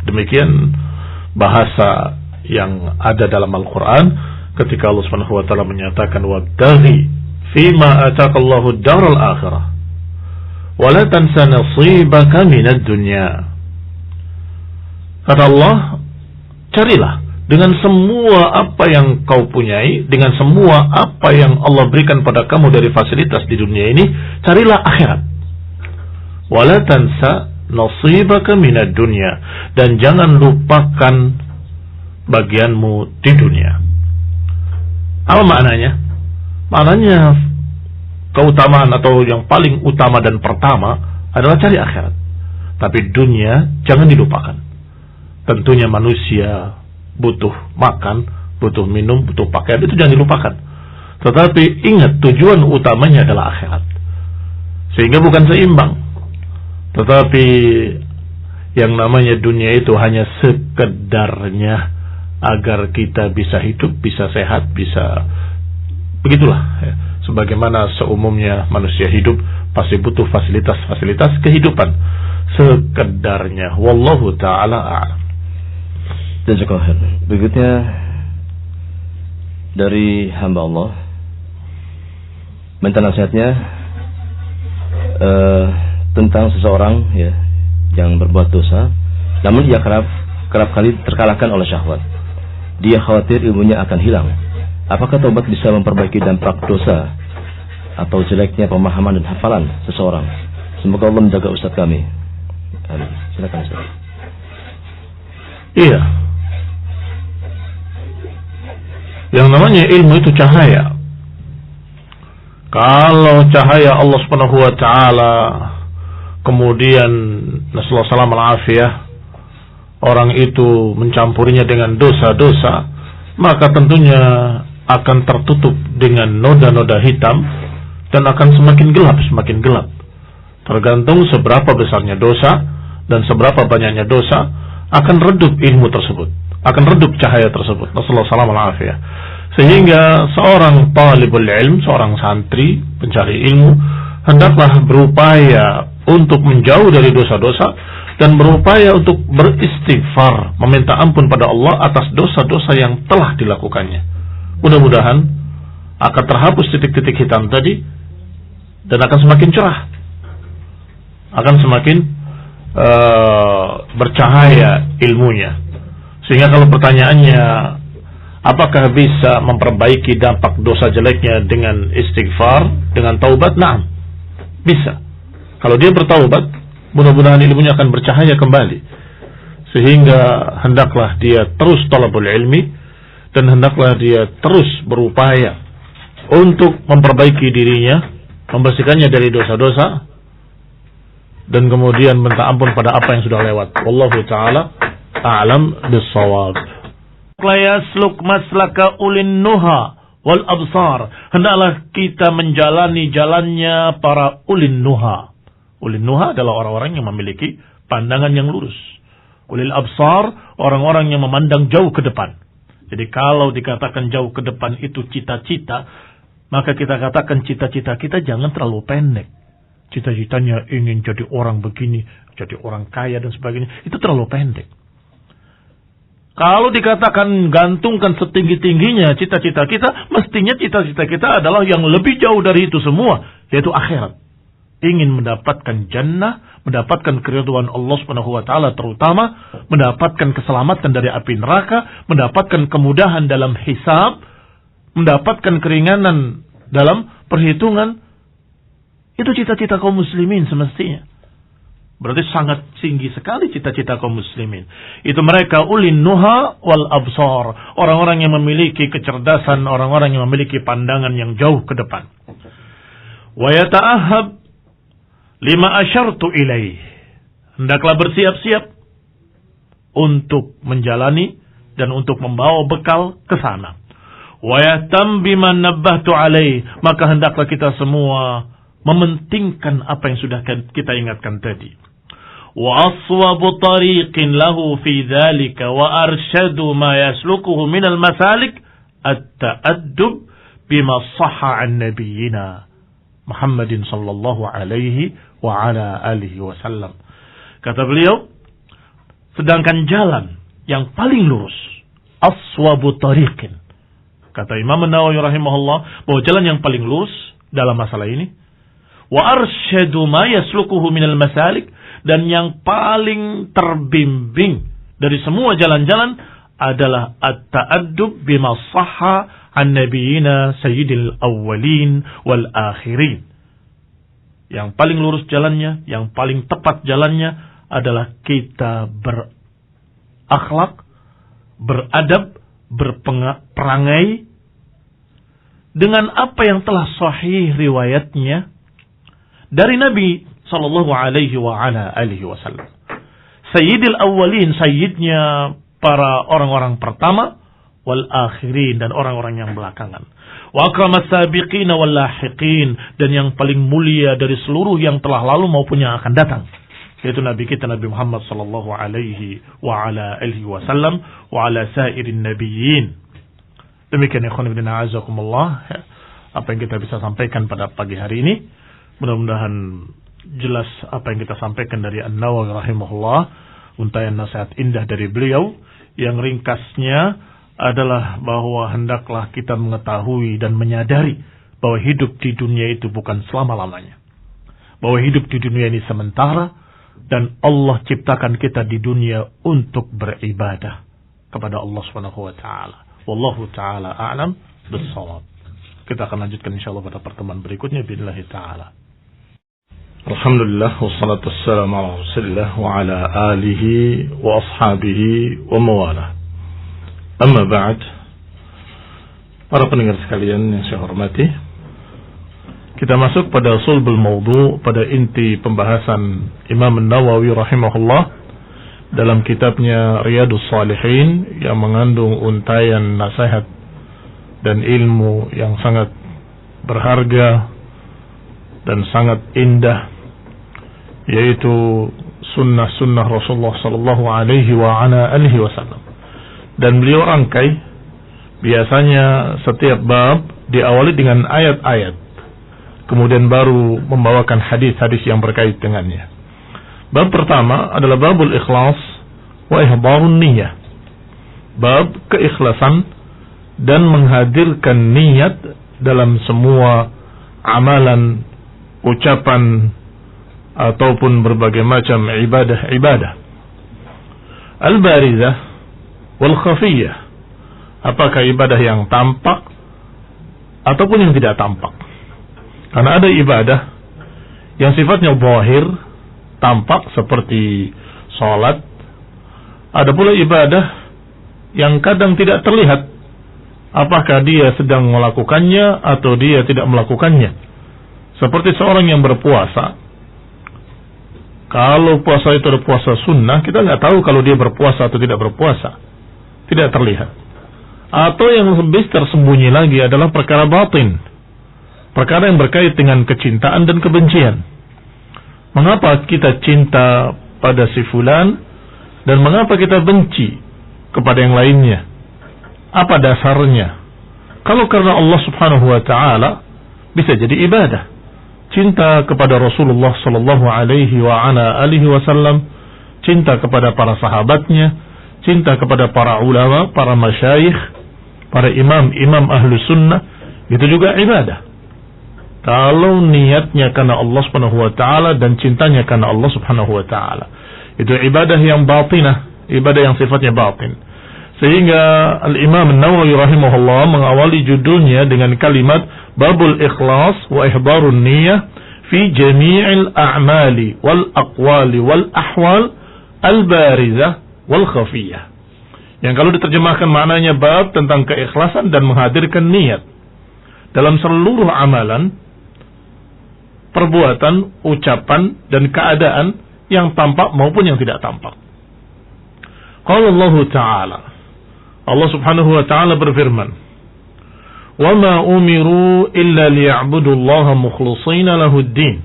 Demikian bahasa yang ada dalam Al-Quran ketika Allah Subhanahu wa taala menyatakan wabtaghi fima ataqallahu daral akhirah wa la tansa nasibaka minad dunya. Kata Allah, carilah dengan semua apa yang kau punyai, dengan semua apa yang Allah berikan pada kamu dari fasilitas di dunia ini, carilah akhirat. Wa la tansa nasibaka minad dunya, dan jangan lupakan bagianmu di dunia. Apa maknanya? Maknanya keutamaan atau yang paling utama dan pertama adalah cari akhirat. Tapi dunia jangan dilupakan. Tentunya manusia butuh makan, butuh minum, butuh pakaian, itu jangan dilupakan. Tetapi ingat, tujuan utamanya adalah akhirat. Sehingga bukan seimbang. Tetapi yang namanya dunia itu hanya sekedarnya agar kita bisa hidup, bisa sehat, bisa begitulah ya. Sebagaimana seumumnya manusia hidup pasti butuh fasilitas-fasilitas kehidupan sekedarnya. Wallahu ta'ala a'lam. Jazakallahu khair. Berikutnya dari hamba Allah minta nasihatnya tentang seseorang ya yang berbuat dosa, namun dia kerap kali terkalahkan oleh syahwat. Dia khawatir ilmunya akan hilang. Apakah taubat bisa memperbaiki dampak dosa atau jeleknya pemahaman dan hafalan seseorang? Semoga Allah menjaga ustaz kami. Amin. Silakan Ustaz. Iya. Yang namanya ilmu itu cahaya. Kalau cahaya Allah Subhanahu wa taala kemudian nasallahu salam al-afiyah, orang itu mencampurinya dengan dosa-dosa, maka tentunya akan tertutup dengan noda-noda hitam dan akan semakin gelap. Tergantung seberapa besarnya dosa dan seberapa banyaknya dosa, akan redup ilmu tersebut, akan redup cahaya tersebut. Nasallahu salam al-afiyah. Sehingga seorang talibul ilm, seorang santri pencari ilmu, hendaklah berupaya untuk menjauh dari dosa-dosa dan berupaya untuk beristighfar, meminta ampun pada Allah atas dosa-dosa yang telah dilakukannya. Mudah-mudahan akan terhapus titik-titik hitam tadi dan akan semakin cerah, akan semakin bercahaya ilmunya. Sehingga kalau pertanyaannya apakah bisa memperbaiki dampak dosa jeleknya dengan istighfar, dengan taubat? Naam, bisa. Kalau dia bertaubat, mudah-mudahan ilmunya akan bercahaya kembali. Sehingga hendaklah dia terus talabul ilmi, dan hendaklah dia terus berupaya untuk memperbaiki dirinya, membersihkannya dari dosa-dosa, dan kemudian minta ampun pada apa yang sudah lewat. Wallahu ta'ala a'lam bis-shawab. La yasluk maslaka ulin nuha wal absar. Hendaklah kita menjalani jalannya para ulin nuha. Ulin nuha adalah orang-orang yang memiliki pandangan yang lurus. Ulil absar, orang-orang yang memandang jauh ke depan. Jadi kalau dikatakan jauh ke depan itu cita-cita, maka kita katakan cita-cita kita jangan terlalu pendek. Cita-citanya ingin jadi orang begini, jadi orang kaya dan sebagainya, itu terlalu pendek. Kalau dikatakan gantungkan setinggi-tingginya cita-cita kita, mestinya cita-cita kita adalah yang lebih jauh dari itu semua, yaitu akhirat. Ingin mendapatkan jannah, mendapatkan keridhaan Allah Subhanahu wa taala, terutama mendapatkan keselamatan dari api neraka, mendapatkan kemudahan dalam hisab, mendapatkan keringanan dalam perhitungan. Itu cita-cita kaum muslimin semestinya. Berarti sangat tinggi sekali cita-cita kaum muslimin. Itu mereka ulin nuha wal absar, orang-orang yang memiliki kecerdasan, orang-orang yang memiliki pandangan yang jauh ke depan. Wa yata'ahhab lima asyartu ilaih. Hendaklah bersiap-siap untuk menjalani dan untuk membawa bekal ke sana. Wa yatam bima nabbahtu alaih, maka hendaklah kita semua mementingkan apa yang sudah kita ingatkan tadi. Wa aswabu tariqin lahu fi dzalika wa arsyadu ma yaslukuhu min al-masalik at-ta'addub bima sahha an nabiyyina Muhammadin sallallahu alaihi wa ala alihi wasallam. Kata beliau, sedangkan jalan yang paling lurus, aswabu tariqin. Kata Imam Nawawi rahimahullah bahwa jalan yang paling lurus dalam masalah ini, wa arsyadu ma yaslukuhu minal masalik, dan yang paling terbimbing dari semua jalan-jalan adalah at-ta'addub bima sahha an nabiyina sayyidil awwalin wal akhirin. Yang paling lurus jalannya, yang paling tepat jalannya adalah kita berakhlak, beradab, berperangai dengan apa yang telah sahih riwayatnya dari Nabi sallallahu alaihi wa ala alihi wasallam. Sayyidil awwalin, sayyidnya para orang-orang pertama, wal akhirin, dan orang-orang yang belakangan. Wa akramas sabiqina wal lahiqin, dan yang paling mulia dari seluruh yang telah lalu maupun yang akan datang, yaitu Nabi kita Nabi Muhammad sallallahu alaihi wa ala alihi wasallam wa ala sairin nabiyyin. Demikian ikhwan fillah azakumullah apa yang kita bisa sampaikan pada pagi hari ini. Mudah-mudahan jelas apa yang kita sampaikan dari An-Nawawi rahimahullah, untayan nasihat indah dari beliau yang ringkasnya adalah bahwa hendaklah kita mengetahui dan menyadari bahwa hidup di dunia itu bukan selama-lamanya. Bahwa hidup di dunia ini sementara, dan Allah ciptakan kita di dunia untuk beribadah kepada Allah Subhanahu wa taala. Wallahu taala a'lam bis-shawab. Kita akan lanjutkan insyaallah pada pertemuan berikutnya billahi taala. Alhamdulillah wassalatu wassalamu ala Rasulillah wa ala alihi wa ashabihi wa mawalah. Amma ba'd. Para pendengar sekalian yang saya hormati, kita masuk pada sulbul mawdu', pada inti pembahasan Imam Nawawi rahimahullah dalam kitabnya Riyadhus Shalihin yang mengandung untayan nasihat dan ilmu yang sangat berharga dan sangat indah, yaitu sunnah-sunnah Rasulullah sallallahu alaihi wa ala alihi wasallam. Dan beliau rangkai, biasanya setiap bab diawali dengan ayat-ayat, kemudian baru membawakan hadis-hadis yang berkait dengannya. Bab pertama adalah babul ikhlas wa ihbarun niyyah. Bab keikhlasan dan menghadirkan niat dalam semua amalan, ucapan, ataupun berbagai macam ibadah-ibadah. Al-barizah wal khafiyah. Apakah ibadah yang tampak ataupun yang tidak tampak? Karena ada ibadah yang sifatnya zahir, tampak, seperti salat. Ada pula ibadah yang kadang tidak terlihat apakah dia sedang melakukannya atau dia tidak melakukannya. Seperti seorang yang berpuasa. Kalau puasa itu ada puasa sunnah, kita nggak tahu kalau dia berpuasa atau tidak berpuasa. Tidak terlihat. Atau yang lebih tersembunyi lagi adalah perkara batin. Perkara yang berkait dengan kecintaan dan kebencian. Mengapa kita cinta pada si fulan dan mengapa kita benci kepada yang lainnya? Apa dasarnya? Kalau karena Allah Subhanahu wa taala, bisa jadi ibadah. Cinta kepada Rasulullah sallallahu alaihi wa ala alihi wasallam, cinta kepada para sahabatnya, cinta kepada para ulama, para masyayikh, para imam-imam ahlu sunnah, itu juga ibadah. Kalau niatnya karena Allah Subhanahu wa taala dan cintanya karena Allah Subhanahu wa taala, itu ibadah yang batinah, ibadah yang sifatnya batin. Sehingga Al-Imam Nawawi rahimahullah mengawali judulnya dengan kalimat Babul Ikhlas wa Ihbarun Niyyah fi Jami'il A'mali wal Aqwali wal Ahwal Al-Barizah wal Khafiyah. Yang kalau diterjemahkan maknanya bab tentang keikhlasan dan menghadirkan niat dalam seluruh amalan, perbuatan, ucapan, dan keadaan yang tampak maupun yang tidak tampak. Qala Allah Ta'ala, Allah Subhanahu wa taala berfirman, "Wa ma umiru illa liya'budu Allaha mukhlishina lahu ad-din,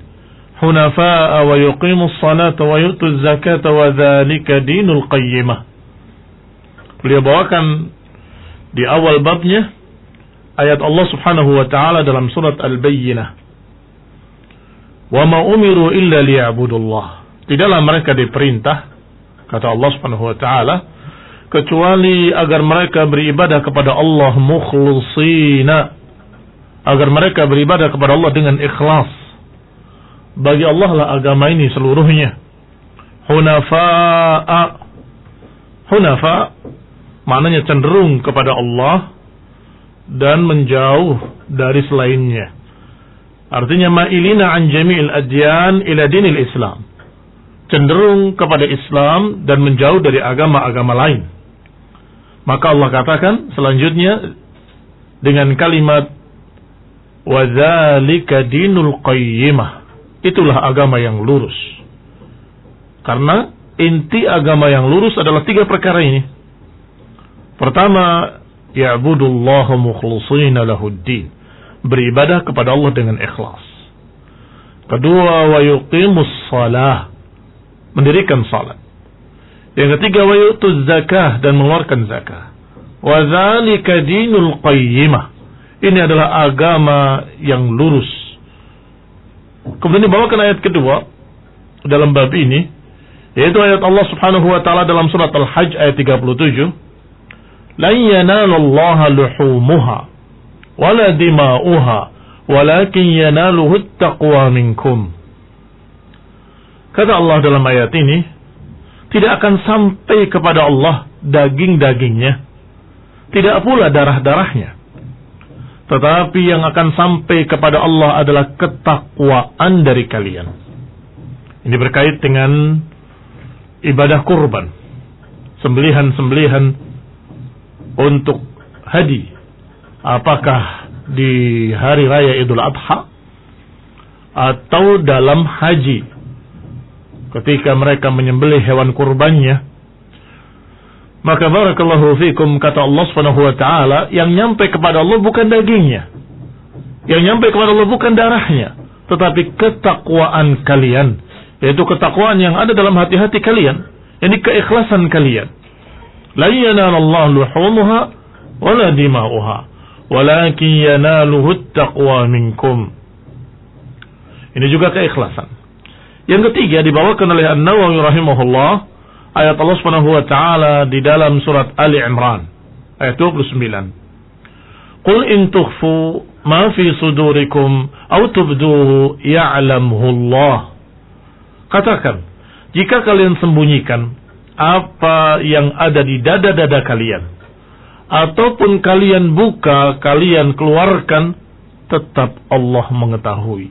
hunafa'a wa yuqimus salata wa yu'tuz zakata wa dzalika dinul qayyimah." Beliau bawakan di awal babnya ayat Allah Subhanahu wa taala dalam surat Al-Bayyinah. "Wa ma umiru illa liya'budu Allah." Tidaklah mereka diperintah, kata Allah Subhanahu wa taala, kecuali agar mereka beribadah kepada Allah mukhlisina, agar mereka beribadah kepada Allah dengan ikhlas. Bagi Allah lah agama ini seluruhnya. Hunafa maknanya cenderung kepada Allah dan menjauh dari selainnya. Artinya ma'ilina an jami'il adyan ila dinil Islam, cenderung kepada Islam dan menjauh dari agama-agama lain. Maka Allah katakan selanjutnya dengan kalimat wa dzalika dinul qayyimah, itulah agama yang lurus. Karena inti agama yang lurus adalah 3 perkara ini. Pertama, ya'budullaha mukhlishina lahuddin, beribadah kepada Allah dengan ikhlas. Kedua, wa yuqimus shalah, mendirikan salat. Yang ketiga, wa yu'tuz zakah, dan mengeluarkan zakah. Wa dzalika dinul qayyimah, ini adalah agama yang lurus. Kemudian dibawakan ayat kedua dalam bab ini, yaitu ayat Allah Subhanahu wa taala dalam surat Al-Hajj ayat 37, "La yanalallaha luhumuha wala dima'uha walakin yanaluhu at-taqwa minkum." Kata Allah dalam ayat ini, tidak akan sampai kepada Allah daging-dagingnya, tidak pula darah-darahnya, tetapi yang akan sampai kepada Allah adalah ketakwaan dari kalian. Ini berkait dengan ibadah kurban, sembelihan-sembelihan untuk hadi, apakah di hari raya Idul Adha atau dalam haji, ketika mereka menyembelih hewan kurbannya. Maka barakallahu fikum, kata Allah Subhanahu wa taala, yang nyampe kepada Allah bukan dagingnya, yang nyampe kepada Allah bukan darahnya, tetapi ketakwaan kalian, yaitu ketakwaan yang ada dalam hati-hati kalian, ini keikhlasan kalian. La yanalallahu luhumuha wala dima'uha walakin yanaluhu at-taqwa minkum. Ini juga keikhlasan. Yang ketiga dibawakan oleh An-Nawawi rahimahullah, ayat Allah Subhanahu wa taala di dalam surat Ali Imran ayat 29. Qul in tukhfu ma fi sudurikum aw tubduhu ya'lamuhu Allah. Katakan, jika kalian sembunyikan apa yang ada di dada-dada kalian, ataupun kalian buka, kalian keluarkan, tetap Allah mengetahui.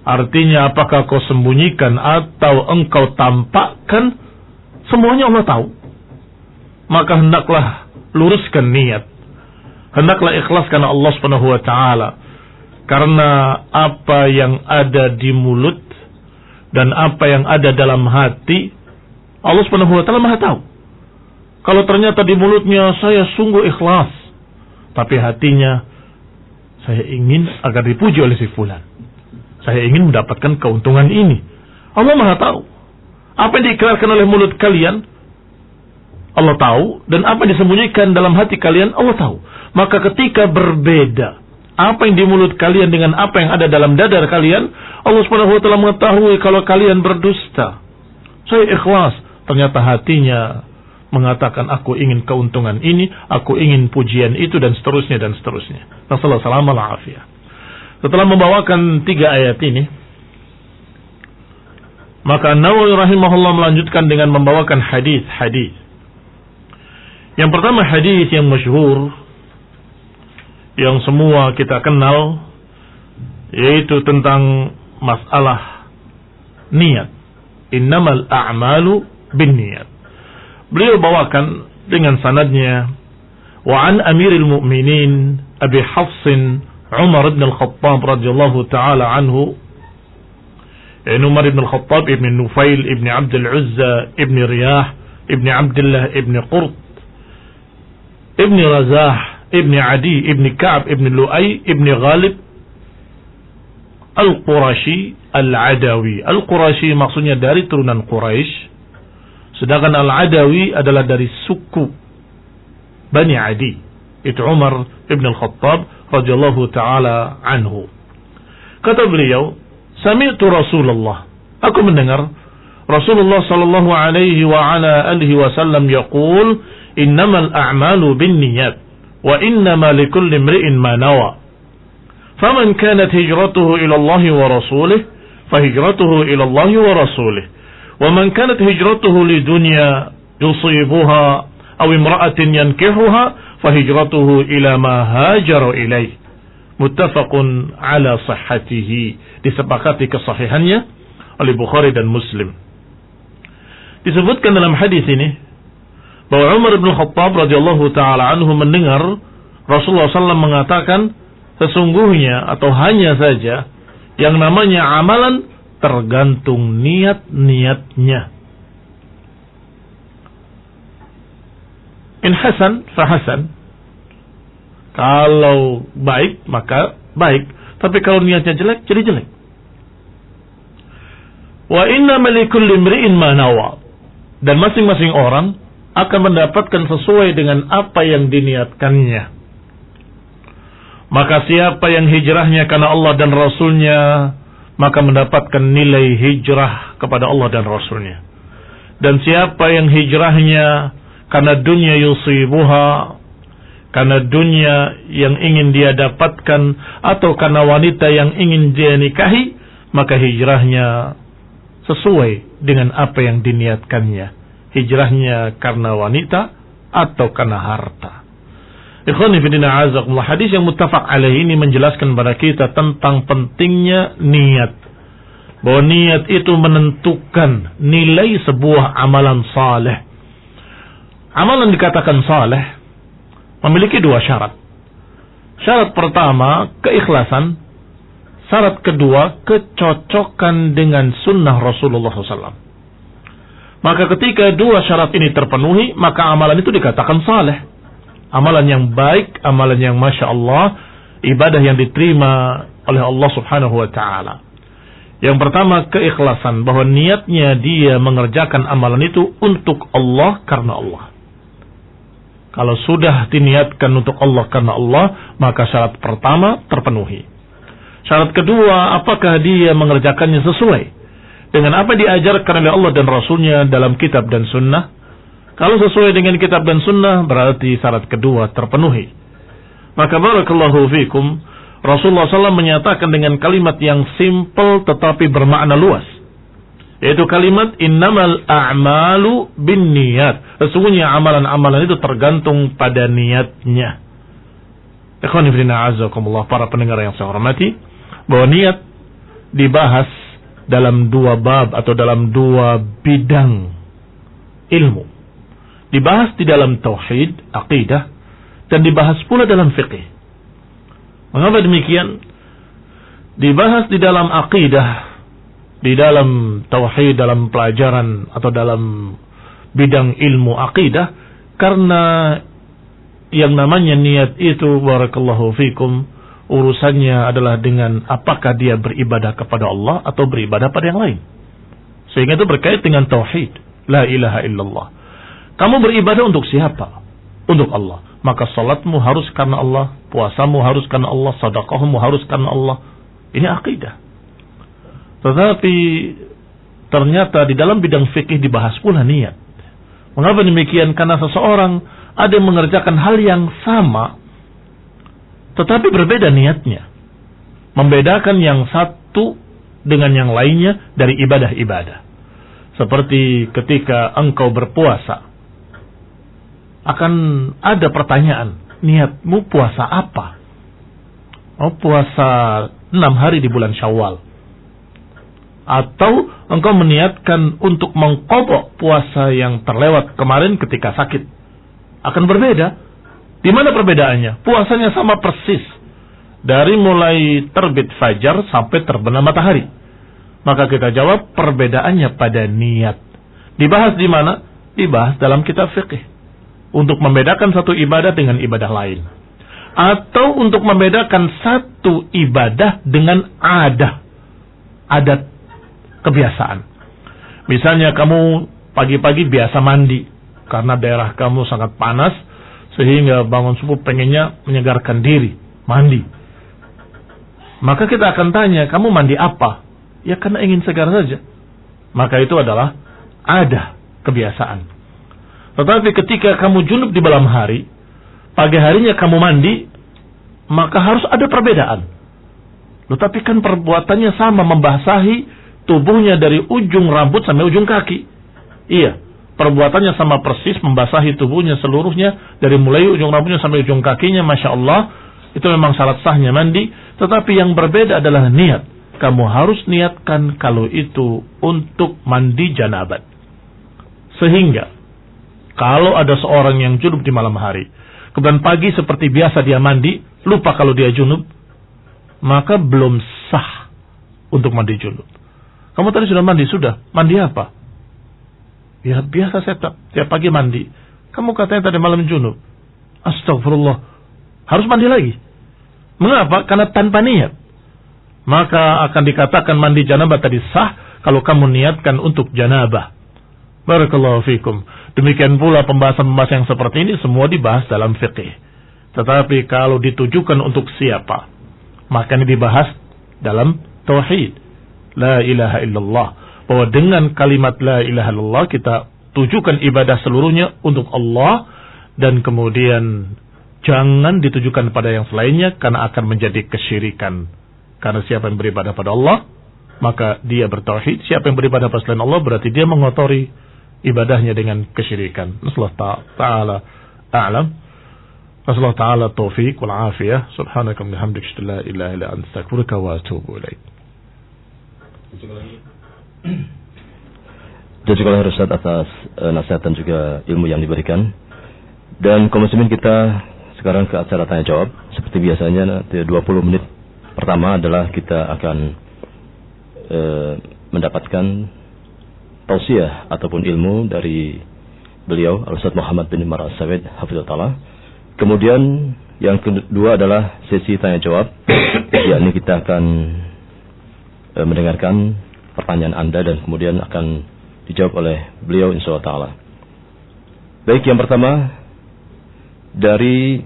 Artinya apakah kau sembunyikan atau engkau tampakkan, semuanya Allah tahu. Maka hendaklah luruskan niat, hendaklah ikhlaskan Allah Subhanahu wa taala, karena apa yang ada di mulut dan apa yang ada dalam hati, Allah Subhanahu wa taala Maha tahu. Kalau ternyata di mulutnya saya sungguh ikhlas, tapi hatinya saya ingin agar dipuji oleh si fulan, saya ingin mendapatkan keuntungan ini, Allah Maha tahu. Apa yang diikrarkan oleh mulut kalian, Allah tahu, dan apa yang disembunyikan dalam hati kalian, Allah tahu. Maka ketika berbeda apa yang di mulut kalian dengan apa yang ada dalam dada kalian, Allah Subhanahu wa taala mengetahui kalau kalian berdusta. Saya ikhlas, ternyata hatinya mengatakan aku ingin keuntungan ini, aku ingin pujian itu, dan seterusnya dan seterusnya. Nasallahu alaihi wasallam. Setelah membawakan 3 ayat ini, maka Nawawi rahimahullah melanjutkan dengan membawakan hadis-hadis. Yang pertama hadis yang masyhur, yang semua kita kenal, yaitu tentang masalah niat. Innamal a'malu binniyat. Beliau bawakan dengan sanadnya, wa an Amiril Mu'minin Abi Hafsin Umar ibn al-Khattab radhiyallahu ta'ala anhu, Umar ibn al-Khattab ibn Nufail ibn Abd al-Uzza ibn Riyah ibn Abdullah ibn Qurt ibn Razah ibn Adi ibn Ka'ab ibn Lu'ay ibn Ghalib Al-Qurashi Al-Adawi. Al-Qurashi maksudnya dari turunan Quraisy, sedangkan Al-Adawi adalah dari suku Bani Adi. Itu Umar ibn al-Khattab radhiyallahu ta'ala anhu. Kata beliau, sami'tu Rasulullah, aku mendengar Rasulullah sallallahu alaihi wa ala alihi wasallam yaqul, innamal a'malu binniyat wa innama likulli imri'in ma nawa. Faman kanat hijratuhu ila Allah wa rasulih, fahijratuhu ila Allah wa rasulih. Wa man kanat hijratuhu lidunya yusibuha aw imra'atin yankihuha, fahijratuhu ila ma hajara ilaih. Muttafaqun ala sihhatihi. Disepakati kesahihannya oleh Bukhari dan Muslim. Disebutkan dalam hadis ini bahwa Umar bin Khattab radhiyallahu taala anhu mendengar Rasulullah SAW mengatakan, sesungguhnya atau hanya saja yang namanya amalan tergantung niat-niatnya. In hasan fa hasan. Kalau baik maka baik, tapi kalau niatnya jelek jadi jelek. Wa inna likulli imri'in ma nawa. Dan masing-masing orang akan mendapatkan sesuai dengan apa yang diniatkannya. Maka siapa yang hijrahnya karena Allah dan Rasulnya, maka mendapatkan nilai hijrah kepada Allah dan Rasulnya. Dan siapa yang hijrahnya karena dunia yusibuha, karena dunia yang ingin dia dapatkan, atau karena wanita yang ingin dia nikahi, maka hijrahnya sesuai dengan apa yang diniatkannya. Hijrahnya karena wanita atau karena harta. Ikhwani fillah azakumullah, hadis yang muttafaq alaih ini menjelaskan kepada kita tentang pentingnya niat. Bahwa niat itu menentukan nilai sebuah amalan saleh. Amalan dikatakan saleh memiliki dua syarat. Syarat pertama, keikhlasan. Syarat kedua, kecocokan dengan sunnah Rasulullah SAW. Maka ketika dua syarat ini terpenuhi, maka amalan itu dikatakan saleh. Amalan yang baik, amalan yang Masya Allah, ibadah yang diterima oleh Allah Subhanahu wa ta'ala. Yang pertama, keikhlasan. Bahwa niatnya dia mengerjakan amalan itu untuk Allah, karena Allah. Kalau sudah diniatkan untuk Allah karena Allah, maka syarat pertama terpenuhi. Syarat kedua, apakah dia mengerjakannya sesuai dengan apa diajarkan oleh Allah dan Rasulnya dalam kitab dan sunnah? Kalau sesuai dengan kitab dan sunnah, berarti syarat kedua terpenuhi. Maka barakallahu fikum, Rasulullah SAW menyatakan dengan kalimat yang simpel tetapi bermakna luas, yaitu kalimat innamal a'malu binniyat. Sesungguhnya amalan-amalan itu tergantung pada niatnya. Ikhwani fillah azakumullah, para pendengar yang saya hormati, bahwa niat dibahas dalam dua bab atau dalam dua bidang ilmu. Dibahas di dalam tauhid, aqidah, dan dibahas pula dalam fiqih. Mengapa demikian? Dibahas di dalam aqidah, di dalam tauhid, dalam pelajaran atau dalam bidang ilmu aqidah, karena yang namanya niat itu, barakallahu fikum, urusannya adalah dengan apakah dia beribadah kepada Allah atau beribadah pada yang lain. Sehingga itu berkait dengan tauhid, la ilaha illallah. Kamu beribadah untuk siapa? Untuk Allah. Maka salatmu harus karena Allah, puasamu harus karena Allah, sedekahmu harus karena Allah. Ini akidah. Tetapi ternyata di dalam bidang fikih dibahas pula niat. Mengapa demikian? Karena seseorang ada yang mengerjakan hal yang sama, tetapi berbeda niatnya. Membedakan yang satu dengan yang lainnya dari ibadah-ibadah. Seperti ketika engkau berpuasa, akan ada pertanyaan, niatmu puasa apa? Oh, puasa 6 hari di bulan Syawal. Atau engkau meniatkan untuk mengqadha puasa yang terlewat kemarin ketika sakit. Akan berbeda. Di mana perbedaannya? Puasanya sama persis. Dari mulai terbit fajar sampai terbenam matahari. Maka kita jawab perbedaannya pada niat. Dibahas di mana? Dibahas dalam kitab fiqih. Untuk membedakan satu ibadah dengan ibadah lain. Atau untuk membedakan satu ibadah dengan adat kebiasaan. Misalnya kamu pagi-pagi biasa mandi karena daerah kamu sangat panas sehingga bangun subuh pengennya menyegarkan diri, mandi. Maka kita akan tanya, kamu mandi apa? Ya karena ingin segar saja. Maka itu adalah adat kebiasaan. Tetapi ketika kamu junub di malam hari, pagi harinya kamu mandi, maka harus ada perbedaan. Tetapi kan perbuatannya sama, membasahi tubuhnya dari ujung rambut sampai ujung kaki. Iya, perbuatannya sama persis, membasahi tubuhnya seluruhnya dari mulai ujung rambutnya sampai ujung kakinya. Masya Allah, itu memang syarat sahnya mandi. Tetapi yang berbeda adalah niat. Kamu harus niatkan kalau itu untuk mandi janabat. Sehingga kalau ada seorang yang junub di malam hari, kemudian pagi seperti biasa dia mandi, lupa kalau dia junub, maka belum sah untuk mandi junub. Kamu tadi sudah mandi, sudah. Mandi apa? Ya biasa saya tiap pagi mandi. Kamu katanya tadi malam junub. Astagfirullah. Harus mandi lagi. Mengapa? Karena tanpa niat. Maka akan dikatakan mandi janabah tadi sah kalau kamu niatkan untuk janabah. Barakallahu fikum. Demikian pula pembahasan-pembahasan yang seperti ini semua dibahas dalam fiqih. Tetapi kalau ditujukan untuk siapa, maka ini dibahas dalam tauhid. La ilaha illallah. Bahwa dengan kalimat la ilaha illallah kita tujukan ibadah seluruhnya untuk Allah. Dan kemudian jangan ditujukan pada yang selainnya karena akan menjadi kesyirikan. Karena siapa yang beribadah pada Allah, maka dia bertauhid. Siapa yang beribadah pada selain Allah, berarti dia mengotori ibadahnya dengan kesyirikan. Nasallahu ta'ala a'lam. Nasallahu ta'ala taufiq wal afiyah. Subhanaka wa bihamdika la ilaha illa anta astaghfiruka wa atubu ilaik. Jazakallahu khairan Ustaz atas nasihat dan juga ilmu yang diberikan. Dan kaum muslimin, kita sekarang ke acara tanya jawab. Seperti biasanya nanti 20 menit pertama adalah kita akan mendapatkan tausiah ataupun ilmu dari beliau Al-Ustaz Muhammad bin Umar As-Sawid hafizahullah. Kemudian yang kedua adalah sesi tanya jawab, yakni kita akan mendengarkan pertanyaan Anda dan kemudian akan dijawab oleh beliau insyaallah taala. Baik, yang pertama dari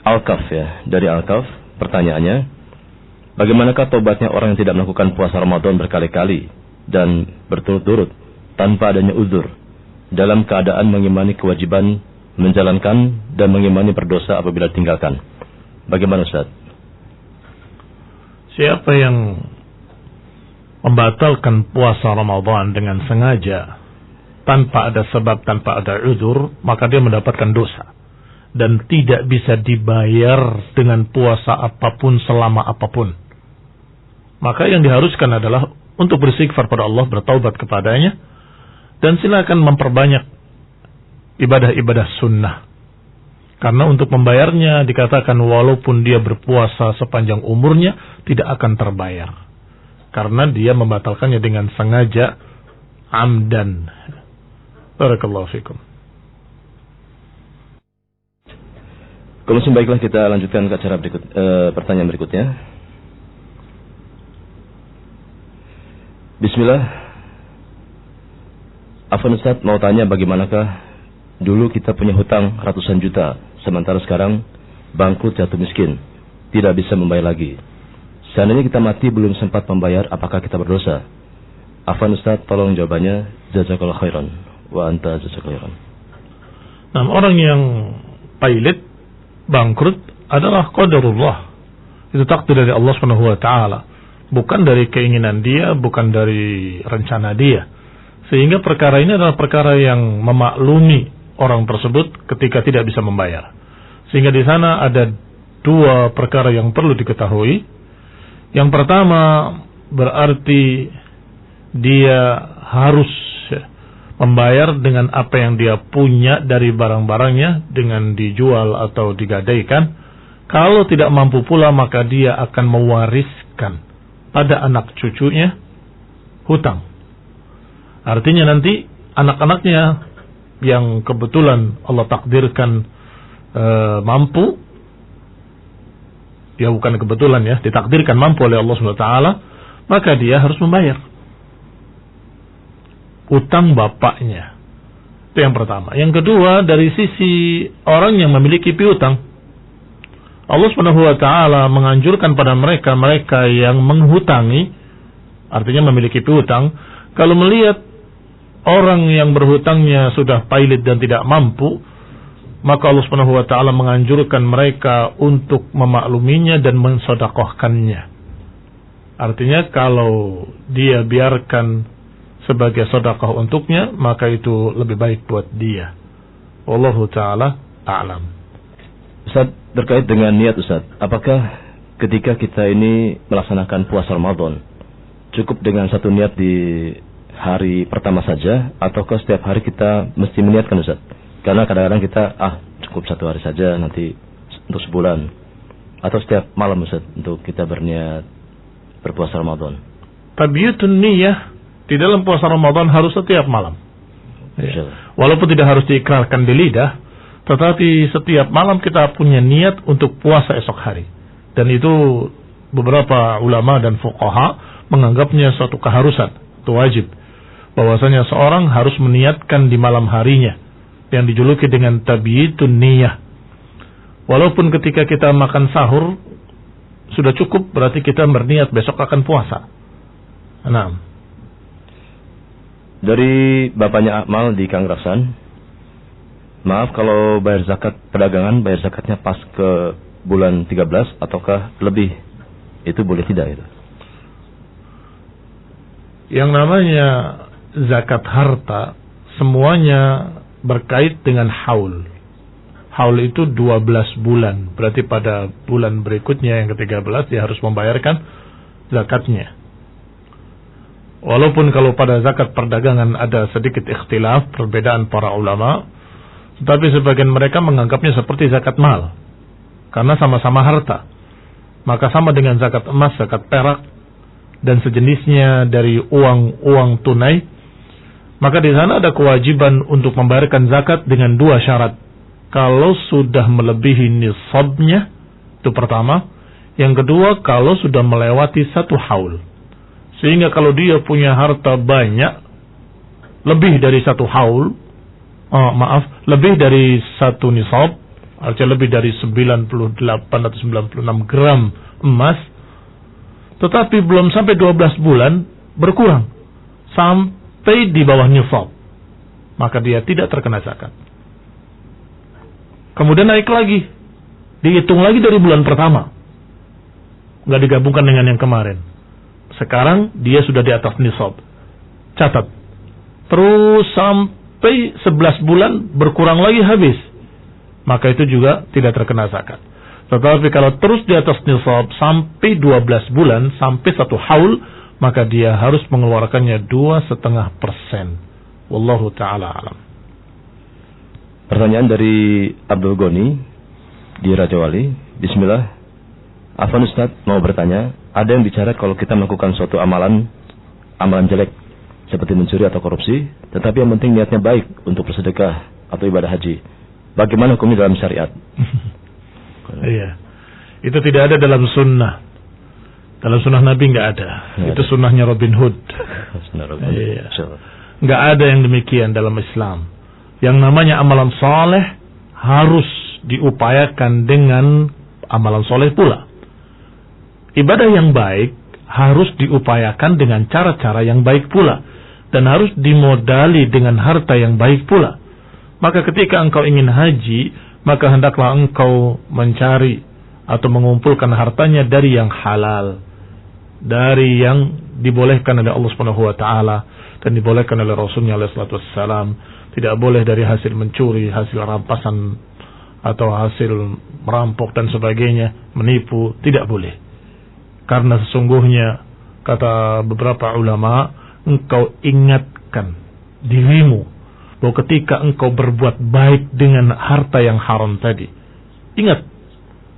Al-Kaf ya, dari Al-Kaf pertanyaannya, bagaimanakah tobatnya orang yang tidak melakukan puasa Ramadan berkali-kali dan berturut-turut tanpa adanya uzur dalam keadaan mengimani kewajiban menjalankan dan mengimani berdosa apabila tinggalkan? Bagaimana Ustaz? Siapa yang membatalkan puasa Ramadan dengan sengaja tanpa ada sebab, tanpa ada uzur, maka dia mendapatkan dosa. Dan tidak bisa dibayar dengan puasa apapun selama apapun. Maka yang diharuskan adalah untuk beristighfar pada Allah, bertaubat kepadanya, dan silakan memperbanyak ibadah-ibadah sunnah. Karena untuk membayarnya dikatakan walaupun dia berpuasa sepanjang umurnya tidak akan terbayar. Karena dia membatalkannya dengan sengaja, amdan. Barakallahu fikum. Kemudian baiklah, kita lanjutkan ke acara berikut, pertanyaan berikutnya. Bismillah. Afwan Ustaz, mau tanya bagaimanakah dulu kita punya hutang ratusan juta, sementara sekarang bangkrut, jatuh miskin, tidak bisa membayar lagi. Seandainya kita mati belum sempat membayar, apakah kita berdosa? Afwan Ustaz, tolong jawabannya. Jazakallahu khairan. Wa anta jazakallahu khairan. Nah, orang yang pailit, bangkrut adalah qadarullah. Itu takdir dari Allah Subhanahu wa taala. Bukan dari keinginan dia, bukan dari rencana dia. Sehingga perkara ini adalah perkara yang memaklumi orang tersebut ketika tidak bisa membayar. Sehingga di sana ada dua perkara yang perlu diketahui. Yang pertama, berarti dia harus membayar dengan apa yang dia punya dari barang-barangnya, dengan dijual atau digadaikan. Kalau tidak mampu pula, maka dia akan mewariskan pada anak cucunya hutang. Artinya nanti anak-anaknya yang kebetulan Allah takdirkan mampu, ya bukan kebetulan ya, ditakdirkan mampu oleh Allah SWT, maka dia harus membayar utang bapaknya. Itu yang pertama. Yang kedua, dari sisi orang yang memiliki piutang, Allah SWT menganjurkan pada mereka yang menghutangi, artinya memiliki piutang, kalau melihat orang yang berhutangnya sudah pailit dan tidak mampu, maka Allah Subhanahu wa taala menganjurkan mereka untuk memakluminya dan mensedekahkannya. Artinya kalau dia biarkan sebagai sedekah untuknya, maka itu lebih baik buat dia. Wallahu taala a'lam. Ustaz, terkait dengan niat Ustaz, apakah ketika kita ini melaksanakan puasa Ramadan cukup dengan satu niat di hari pertama saja, ataukah setiap hari kita mesti meniatkan Ustaz? Karena kadang-kadang kita cukup satu hari saja, nanti untuk sebulan, atau setiap malam Ustaz untuk kita berniat berpuasa Ramadan. Tabiatun niyah di dalam puasa Ramadan harus setiap malam. Walaupun tidak harus diikrarkan di lidah, tetapi setiap malam kita punya niat untuk puasa esok hari. Dan itu beberapa ulama dan fuqaha menganggapnya suatu keharusan, itu wajib. Bahwasanya seorang harus meniatkan di malam harinya, yang dijuluki dengan tabiatun niyah. Walaupun ketika kita makan sahur sudah cukup, berarti kita berniat besok akan puasa. Nah, dari bapaknya Akmal di Kangraksan, maaf kalau bayar zakat perdagangan, bayar zakatnya pas ke bulan 13 ataukah lebih, itu boleh tidak itu? Yang namanya zakat harta semuanya berkait dengan haul. Haul itu 12 bulan. Berarti pada bulan berikutnya yang ke-13 dia harus membayarkan zakatnya. Walaupun kalau pada zakat perdagangan ada sedikit ikhtilaf, perbedaan para ulama, tetapi sebagian mereka menganggapnya seperti zakat mal, karena sama-sama harta. Maka sama dengan zakat emas, zakat perak, dan sejenisnya dari uang tunai. Maka di sana ada kewajiban untuk membayarkan zakat dengan dua syarat. Kalau sudah melebihi nisabnya, itu pertama. Yang kedua, kalau sudah melewati satu haul. Sehingga kalau dia punya harta banyak, lebih dari satu haul, lebih dari satu nisab, artinya lebih dari 98 atau 96 gram emas, tetapi belum sampai 12 bulan, berkurang sampai di bawah nisab, maka dia tidak terkena zakat. Kemudian naik lagi, dihitung lagi dari bulan pertama, nggak digabungkan dengan yang kemarin. Sekarang dia sudah di atas nisab, catat, terus sampai 11 bulan berkurang lagi habis, maka itu juga tidak terkena zakat. Tetapi kalau terus di atas nisab sampai 12 bulan, sampai satu haul, maka dia harus mengeluarkannya 2,5%. Wallahu ta'ala alam. Pertanyaan dari Abdul Goni di Raja Wali. Bismillah. Afwan Ustaz, mau bertanya, ada yang bicara kalau kita melakukan suatu amalan jelek seperti mencuri atau korupsi, tetapi yang penting niatnya baik untuk bersedekah atau ibadah haji. Bagaimana hukumnya dalam syariat? Iya, itu tidak ada dalam sunnah. Dalam sunnah Nabi nggak ada. Itu sunnahnya Robin Hood. Iya. Nggak ada yang demikian dalam Islam. Yang namanya amalan soleh harus diupayakan dengan amalan soleh pula. Ibadah yang baik harus diupayakan dengan cara-cara yang baik pula, dan harus dimodali dengan harta yang baik pula. Maka ketika engkau ingin haji, maka hendaklah engkau mencari atau mengumpulkan hartanya dari yang halal, dari yang dibolehkan oleh Allah Subhanahu wa taala dan dibolehkan oleh Rasulnya alaihi salatu wassalam. Tidak boleh dari hasil mencuri, hasil rampasan atau hasil merampok dan sebagainya, menipu, tidak boleh. Karena sesungguhnya kata beberapa ulama, engkau ingatkan dirimu bahwa ketika engkau berbuat baik dengan harta yang haram tadi, ingat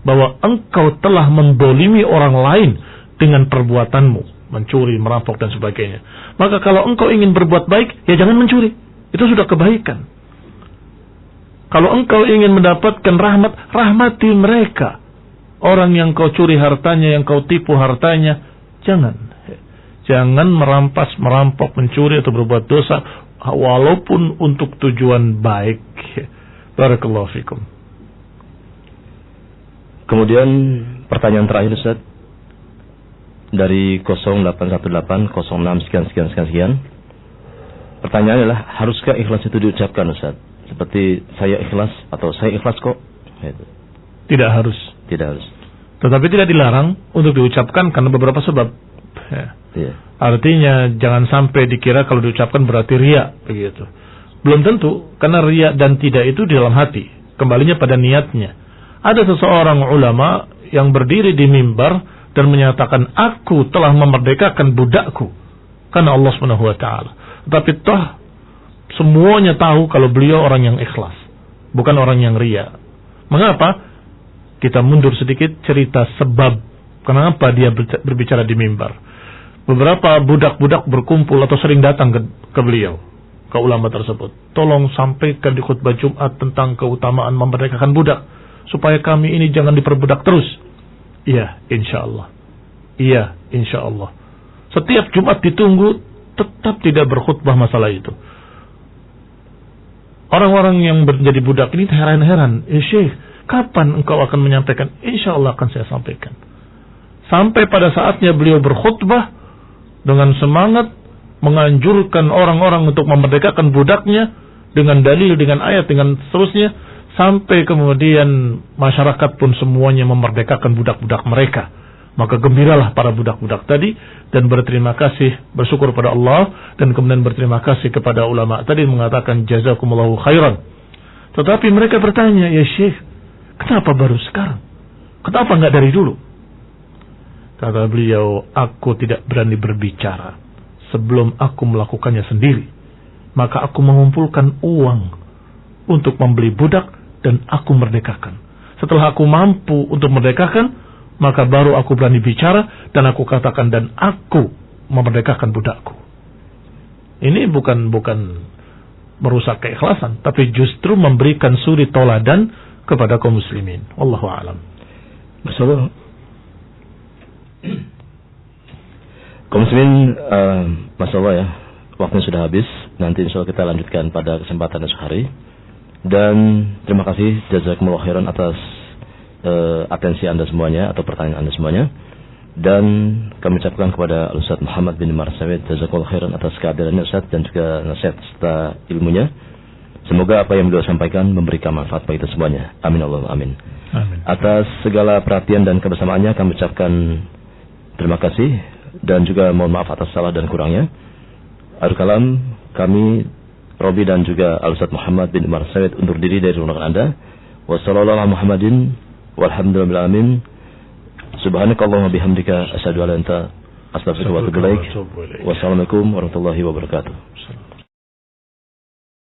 bahwa engkau telah mendolimi orang lain dengan perbuatanmu, mencuri, merampok dan sebagainya. Maka kalau engkau ingin berbuat baik, ya jangan mencuri. Itu sudah kebaikan. Kalau engkau ingin mendapatkan rahmat, rahmati mereka. Orang yang kau curi hartanya, yang kau tipu hartanya, jangan merampas, merampok, mencuri atau berbuat dosa, walaupun untuk tujuan baik. Barakallahu fikum. Kemudian pertanyaan terakhir Ustaz, dari 0818 06 sekian. pertanyaannya adalah, haruskah ikhlas itu diucapkan, Ustaz? Seperti saya ikhlas atau saya ikhlas kok? Gitu. Tidak harus. Tidak harus. Tetapi tidak dilarang untuk diucapkan karena beberapa sebab. Ya. Iya. Artinya jangan sampai dikira kalau diucapkan berarti riya, begitu. Belum tentu, karena riya dan tidak itu di dalam hati. Kembalinya pada niatnya. Ada seseorang ulama yang berdiri di mimbar dan menyatakan, aku telah memerdekakan budakku karena Allah Subhanahu wa taala. Tetapi toh semuanya tahu kalau beliau orang yang ikhlas, bukan orang yang riya. Mengapa? Kita mundur sedikit cerita sebab kenapa dia berbicara di mimbar. Beberapa budak-budak berkumpul atau sering datang ke beliau, ke ulama tersebut. Tolong sampaikan di khutbah Jumat tentang keutamaan memerdekakan budak, supaya kami ini jangan diperbudak terus. Iya, insyaallah. Iya, insyaallah. Setiap Jumat ditunggu, tetap tidak berkhutbah masalah itu. Orang-orang yang menjadi budak ini heran-heran. Syekh, kapan engkau akan menyampaikan? Insyaallah akan saya sampaikan. Sampai pada saatnya beliau berkhutbah dengan semangat menganjurkan orang-orang untuk memerdekakan budaknya dengan dalil, dengan ayat, dengan seterusnya, sampai kemudian masyarakat pun semuanya memerdekakan budak-budak mereka. Maka gembiralah para budak-budak tadi dan berterima kasih, bersyukur pada Allah, dan kemudian berterima kasih kepada ulama tadi, mengatakan jazakumullahu khairan. Tetapi mereka bertanya, ya Syekh, kenapa baru sekarang? Kenapa enggak dari dulu? Kata beliau, aku tidak berani berbicara sebelum aku melakukannya sendiri. Maka aku mengumpulkan uang untuk membeli budak dan aku merdekakan. Setelah aku mampu untuk merdekakan, maka baru aku berani bicara dan aku katakan, dan aku memerdekakan budakku. Ini bukan merusak keikhlasan, tapi justru memberikan suri toladan kepada kaum muslimin. Wallahu a'lam. Masalah kaum muslimin, masalah ya, waktunya sudah habis. Nanti insya Allah kita lanjutkan pada kesempatan esok hari. Dan terima kasih jazakumullah khairan atas atensi Anda semuanya atau pertanyaan Anda semuanya. Dan kami ucapkan kepada Ustaz Muhammad bin Marsawid jazakumullah khairan atas kehadirannya Ustaz, dan juga nasihat serta ilmunya. Semoga apa yang beliau sampaikan memberikan manfaat bagi kita semuanya. Amin Allahumma amin. Amin. Atas segala perhatian dan kebersamaannya kami ucapkan terima kasih dan juga mohon maaf atas salah dan kurangnya. Akhir kalam, kami Robi dan juga Al-Ustaz Muhammad bin Marsawid undur diri dari ruangan Anda. Wassallallahu ala Muhammadin walhamdulillahi alamin. Subhanakallahumma bihamdika asyhadu an la ilaha illa anta astaghfiruka wa atubu ilaik. Wassalamualaikum warahmatullahi wabarakatuh.